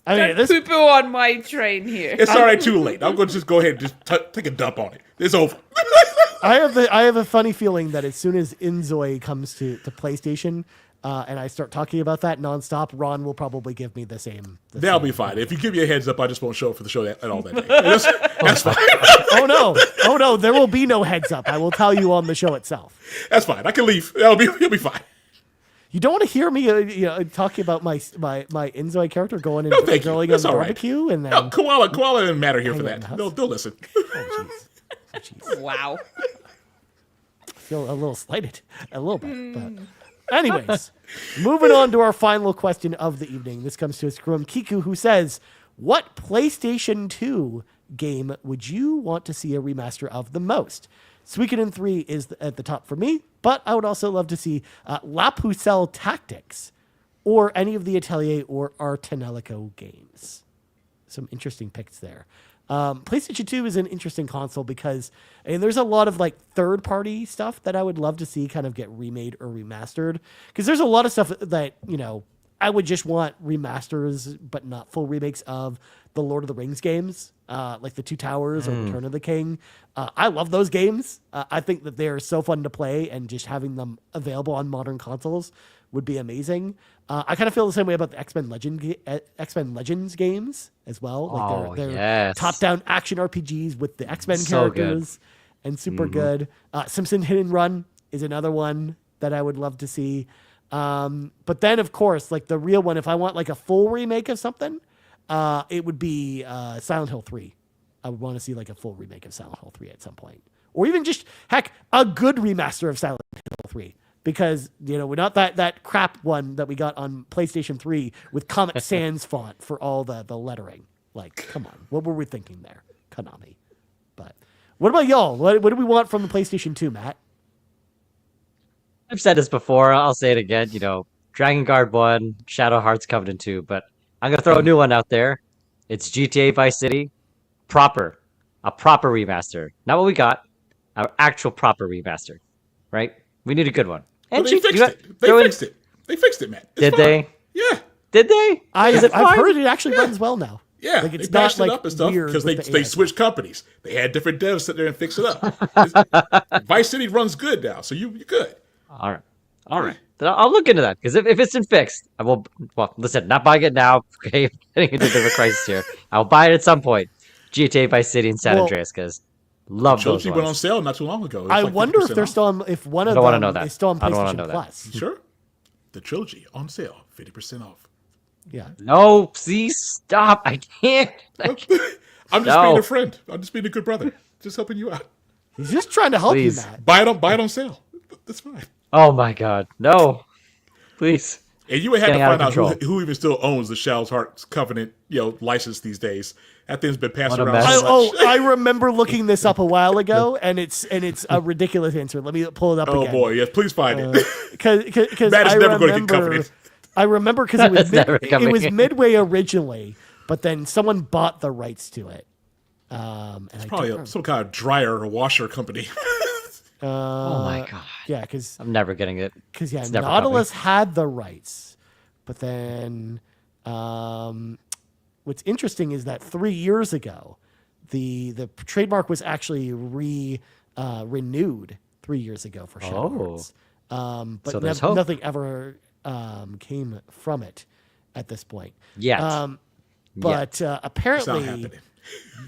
I mean, Don't this poo-poo on my train here. It's already too late. I'm going to just go ahead and just take a dump on it. It's over. I have a funny feeling that as soon as Inzoi comes to PlayStation, and I start talking about that nonstop, Ron will probably give me the same. That'll be fine. If you give me a heads up, I just won't show up for the show at all that day. That's fine. Oh no, there will be no heads up. I will tell you on the show itself. That's fine. I can leave. You'll be fine. You don't want to hear me, talking about my Inzoi character going and No, thank you. grilling on That's the all right. barbecue, and then No, koala doesn't matter here for Hang on, that. Huss. No, they'll listen. oh jeez, Wow. I feel a little slighted, a little bit. But anyways, moving on to our final question of the evening. This comes to us from Kiku, who says, "What PlayStation 2 game would you want to see a remaster of the most?" Suikoden 3 is at the top for me, but I would also love to see La Pucelle Tactics or any of the Atelier or Artenelico games. Some interesting picks there. PlayStation 2 is an interesting console because there's a lot of like third-party stuff that I would love to see kind of get remade or remastered. Because there's a lot of stuff that, I would just want remasters, but not full remakes of the Lord of the Rings games, like the Two Towers or Return of the King. I love those games. I think that they are so fun to play, and just having them available on modern consoles would be amazing. I kind of feel the same way about the X-Men Legends games as well. Like they're yes. top-down action RPGs with the X-Men So characters and super good. Simpson Hit and Run is another one that I would love to see. But then, of course, like the real one, if I want like a full remake of something, it would be Silent Hill 3. I would want to see like a full remake of Silent Hill 3 at some point. Or even just, heck, a good remaster of Silent Hill 3. Because, we're not that crap one that we got on PlayStation 3 with Comic Sans font for all the lettering. Like, come on. What were we thinking there? Konami. But what about y'all? What do we want from the PlayStation 2, Matt? I've said this before. I'll say it again. Dragon Guard 1, Shadow Hearts Covenant 2, but I'm gonna throw a new one out there. It's GTA Vice City, a proper remaster. Not what we got, our actual proper remaster, right? We need a good one. Well, And they fixed it. They fixed it, man. It's Did fine. they? Yeah. Did they? Is it I've fine? heard it actually runs well now. Yeah, Like, they it's not patched it like up and stuff weird because with the they AI switched companies. They had different devs sit there and fix it up. Vice City runs good now, so you're good. All right. Then I'll look into that because if it's been fixed, I will. Well, listen, not buying it now. Okay, getting into a bit of a crisis here. I'll buy it at some point. GTA Vice City and San Well, Andreas because love those Trilogy went on ones. sale not too long ago. It was I like wonder if 50% they're off. still on, if one of don't wanna them know that. is still on I don't wanna PlayStation know that. Plus. Sure. The trilogy on sale, 50% off. Yeah. No, please stop. I can't. I'm just No. being a friend. I'm just being a good brother. Just helping you out. He's just trying to help Please. you, Matt. Buy it on sale. That's fine. Oh my God, no, please. And you would have to Getting out of find out control. who even still owns the Shadow's Hearts Covenant, license these days. That thing's been passed What a around mess. so much. I remember looking this up a while ago, and it's a ridiculous answer. Let me pull it up Oh again. boy, yes, please find it. Because Matt is I never going to get remember, Covenant. I remember because it was That's never it coming was in. Midway originally, but then someone bought the rights to it. And I Probably some kind of dryer or washer company. Oh my God, yeah, because I'm never getting it. Because It's never Nautilus had the rights, but then what's interesting is that 3 years ago, The trademark was actually renewed 3 years ago for Shadow Hearts. But So there's hope. nothing ever came from it at this point. Yet. But It's not apparently happening.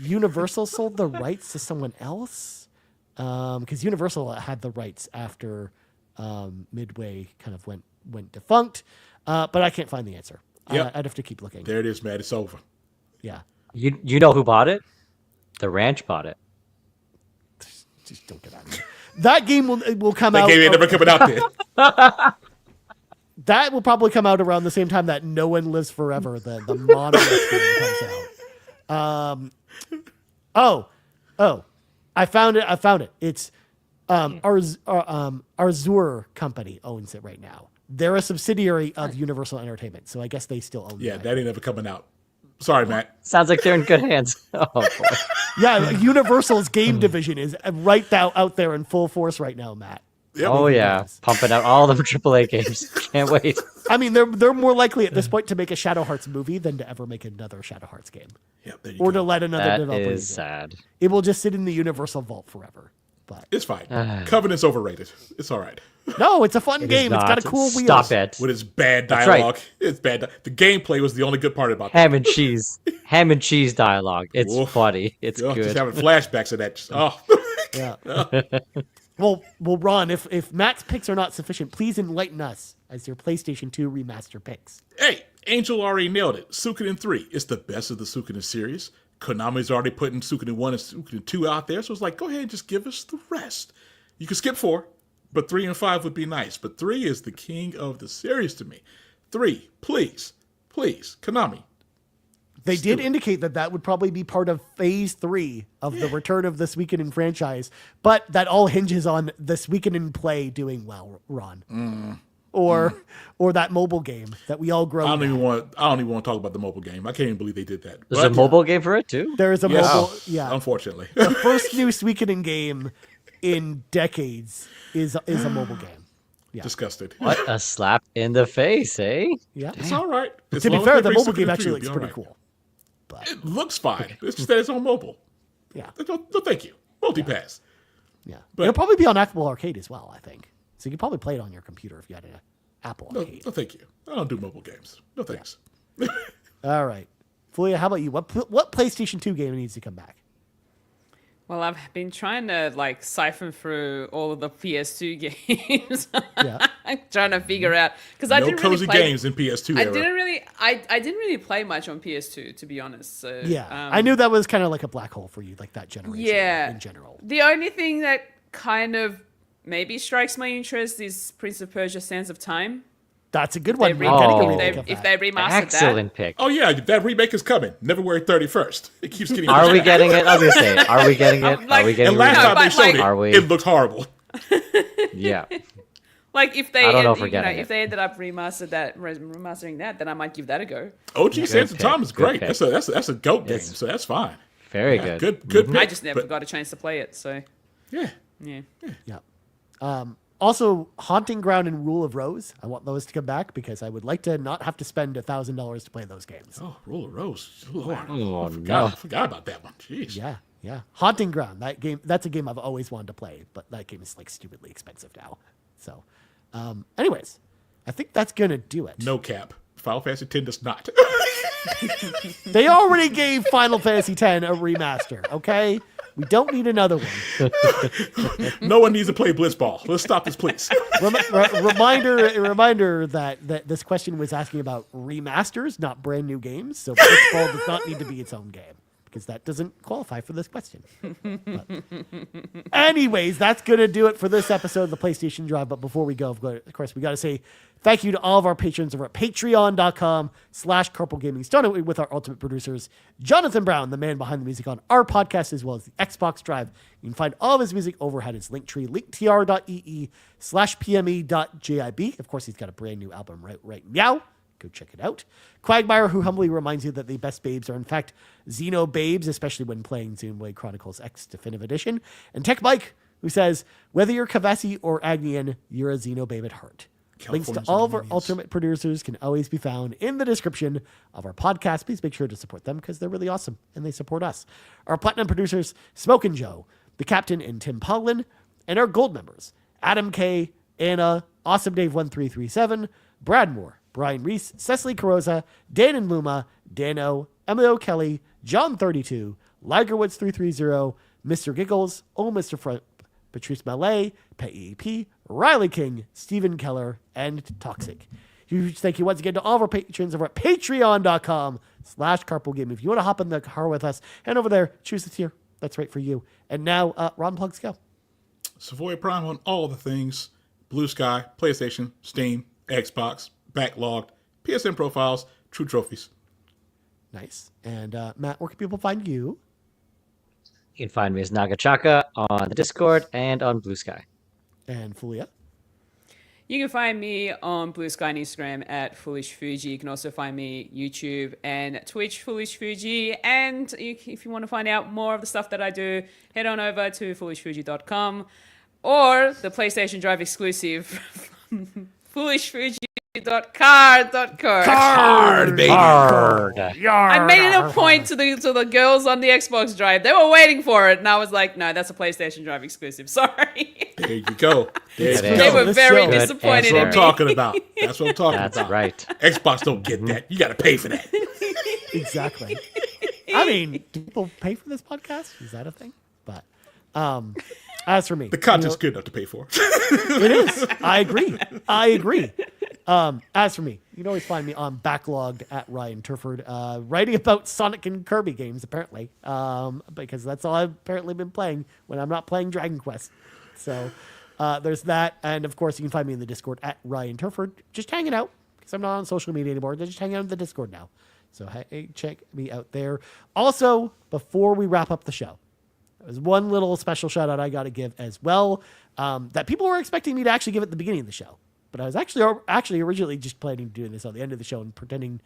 Universal sold the rights to someone else, because Universal had the rights after Midway kind of went defunct. But I can't find the answer. Yep. I'd have to keep looking. There it is, man. It's over. Yeah. You know who bought it? The ranch bought it. Just don't get out of here. That game will come That out. game ain't never coming out there. That will probably come out around the same time that No One Lives Forever, the monolith game comes out. I found it. It's Arzur Company owns it right now. They're a subsidiary of Universal Entertainment, so I guess they still own Yeah, it. that ain't never coming out. Sorry, Matt. Sounds like they're in good hands. Oh boy. Yeah, Universal's game division is right out there in full force right now, Matt. Yep. Oh yeah, pumping out all them AAA games. Can't wait. I mean, they're more likely at this point to make a Shadow Hearts movie than to ever make another Shadow Hearts game, Yep, there you or go. to let another That developer is use it. sad. It will just sit in the Universal vault forever. But It's fine. Covenant's overrated. It's all right. no, it's a fun It is game. It's got a not. cool wheel. Stop it. With its bad That's right. dialogue. It's bad. The gameplay was the only good part about that. Ham and cheese dialogue. It's Oof. funny. It's Just good. having flashbacks of that. Just, oh. Yeah. well, Ron, if Matt's picks are not sufficient, please enlighten us as your PlayStation 2 remaster picks. Hey, Angel already nailed it. Suikoden 3. It's the best of the Suikoden series. Konami's already putting Suikoden 1 and Suikoden 2 out there, so it's like, go ahead and just give us the rest. You can skip 4, but 3 and 5 would be nice. But 3 is the king of the series to me. 3, please, Konami. They did indicate that would probably be part of Phase 3 of the return of the Suikoden franchise, but that all hinges on the Suikoden play doing well, Ron. Or that mobile game that we all grow. I don't even want to talk about the mobile game. I can't even believe they did that. There's a mobile game for it too. There is a Yes. mobile. Yeah, Unfortunately. the first new Suikoden game in decades is a mobile game. Yeah. Disgusted. What a slap in the face, eh? Yeah. It's all right. As To be long as fair, they the bring mobile Suikoden game 3, actually it'll looks be all pretty right. cool. But It looks fine. It's just that it's on mobile. yeah, No, thank you. Multipass. yeah. But- It'll probably be on Apple Arcade as well, I think. So you could probably play it on your computer if you had an Apple No, Arcade. thank you. I don't do mobile games. No thanks. All right. Fulia, how about you? What PlayStation 2 game needs to come back? Well, I've been trying to siphon through all of the PS2 games. Yeah. Trying to figure out because I No didn't really cozy play games in PS2 I era. didn't really play much on PS2 to be honest. So Yeah. I knew that was kind of like a black hole for you, like that generation Yeah. in general. The only thing that kind of maybe strikes my interest is Prince of Persia: Sands of Time. That's a good They one. re- We're getting a Oh. remake of if that. they remastered Excellent pick. Oh yeah, that remake is coming. February 31st. It keeps getting. Are we getting it? I was gonna say, are we getting it? Are we getting And last it? time they but, showed Are we? it looked horrible. Yeah. if they I don't know if we're getting if it. they ended up remastering that, then I might give that a go. OG Sands of pick. Time is Good great. pick. That's a goat game, It's- so that's fine. Very Yeah, good. Good pick. I just never but- got a chance to play it, so Yeah. yeah. Yeah. Also, Haunting Ground and Rule of Rose. I want those to come back because I would like to not have to spend $1,000 to play those games. Oh, Roll of Rose. Lord. Oh, I forgot, no. I forgot about that one. Jeez. Yeah. Haunting Ground. That's a game I've always wanted to play, but that game is stupidly expensive now. So, anyways, I think that's gonna do it. No cap. Final Fantasy X does not. They already gave Final Fantasy X a remaster. Okay, we don't need another one. No one needs to play Blitzball. Let's stop this, please. Reminder that this question was asking about remasters, not brand new games. So Blitzball does not need to be its own game because that doesn't qualify for this question. But anyways, that's going to do it for this episode of the PlayStation Drive. But before we go, of course, we got to say thank you to all of our patrons over at patreon.com/carpoolgaming. Starting with our ultimate producers, Jonathan Brown, the man behind the music on our podcast, as well as the Xbox Drive. You can find all of his music over at his Linktree, linktr.ee/pme.jib. Of course, he's got a brand new album right now. Go check it out. Cwagmire, who humbly reminds you that the best babes are in fact Xenobabes, especially when playing Xenoblade Chronicles X Definitive Edition. And TechMike, who says, whether you're Kevesi or Agnian, you're a Xenobabe at heart. Links to Californians all and of our Armenians. ultimate producers can always be found in the description of our podcast. Please make sure to support them because they're really awesome and they support us. Our platinum producers, Smokin Joe, the Captain and Tim Paullin, and our gold members, Adam K, Anna, Awesome Dave 1337, Brad Moore, Brian Reese, Cecily Carrozza, Dan and Luma, Dannohh, Emily O'Kelly, John 32, Ligerwoods 330, Mr. Giggles, OldMrFrump, Patrice Mallette, Peje, Riley King, Stephen Keller, and Toxic. Huge thank you once again to all of our patrons over at patreon.com/carpoolgaming. If you want to hop in the car with us, head over there, choose the tier that's right for you. And now, Ron Plugs go. Savoy Prime on all the things. Blue Sky, PlayStation, Steam, Xbox, Backlogged, PSN profiles, True Trophies. Nice. And Matt, where can people find you? You can find me as Nagachaka on the Discord and on Blue Sky. And Fulia? You can find me on Blue Sky and Instagram at Foolish Fuji. You can also find me YouTube and Twitch, Foolish Fuji. And if you want to find out more of the stuff that I do, head on over to foolishfuji.com or the PlayStation Drive exclusive foolishfuji.card.co. Card, baby. Hard. I made it a point to the girls on the Xbox Drive. They were waiting for it, and I was like, no, that's a PlayStation Drive exclusive. Sorry. There you go. There you They They go. were This very show. Good disappointed That's what in I'm me. talking about. That's what I'm talking That's about. right. Xbox don't get that. You got to pay for that. Exactly. I mean, do people pay for this podcast? Is that a thing? But as for me, The content's good enough to pay for. it is. I agree. As for me, you can always find me on Backlogged at Ryan Turford, writing about Sonic and Kirby games, apparently, because that's all I've apparently been playing when I'm not playing Dragon Quest. So there's that. And, of course, you can find me in the Discord at Ryan Turford, just hanging out, because I'm not on social media anymore. Just hanging out in the Discord now. So hey, check me out there. Also, before we wrap up the show, there's one little special shout out I got to give as well, that people were expecting me to actually give at the beginning of the show. But I was actually originally just planning on doing this on the end of the show and pretending,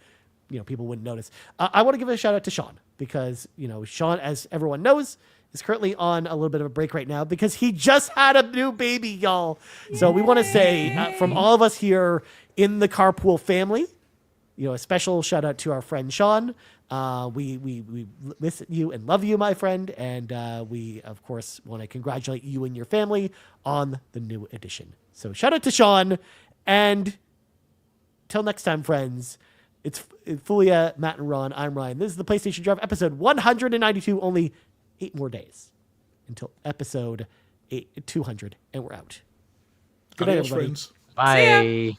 people wouldn't notice. I want to give a shout out to Sean because, Sean, as everyone knows, is currently on a little bit of a break right now because he just had a new baby, y'all. So we want to say from all of us here in the Carpool family, a special shout out to our friend Sean. We miss you and love you, my friend. And we, of course, want to congratulate you and your family on the new edition. So shout out to Sean. And till next time, friends, it's Fulia, Matt, and Ron. I'm Ryan. This is the PlayStation Drive episode 192. Only 8 more days until episode 200. And we're out. Good night, Adios, everybody. friends. Bye.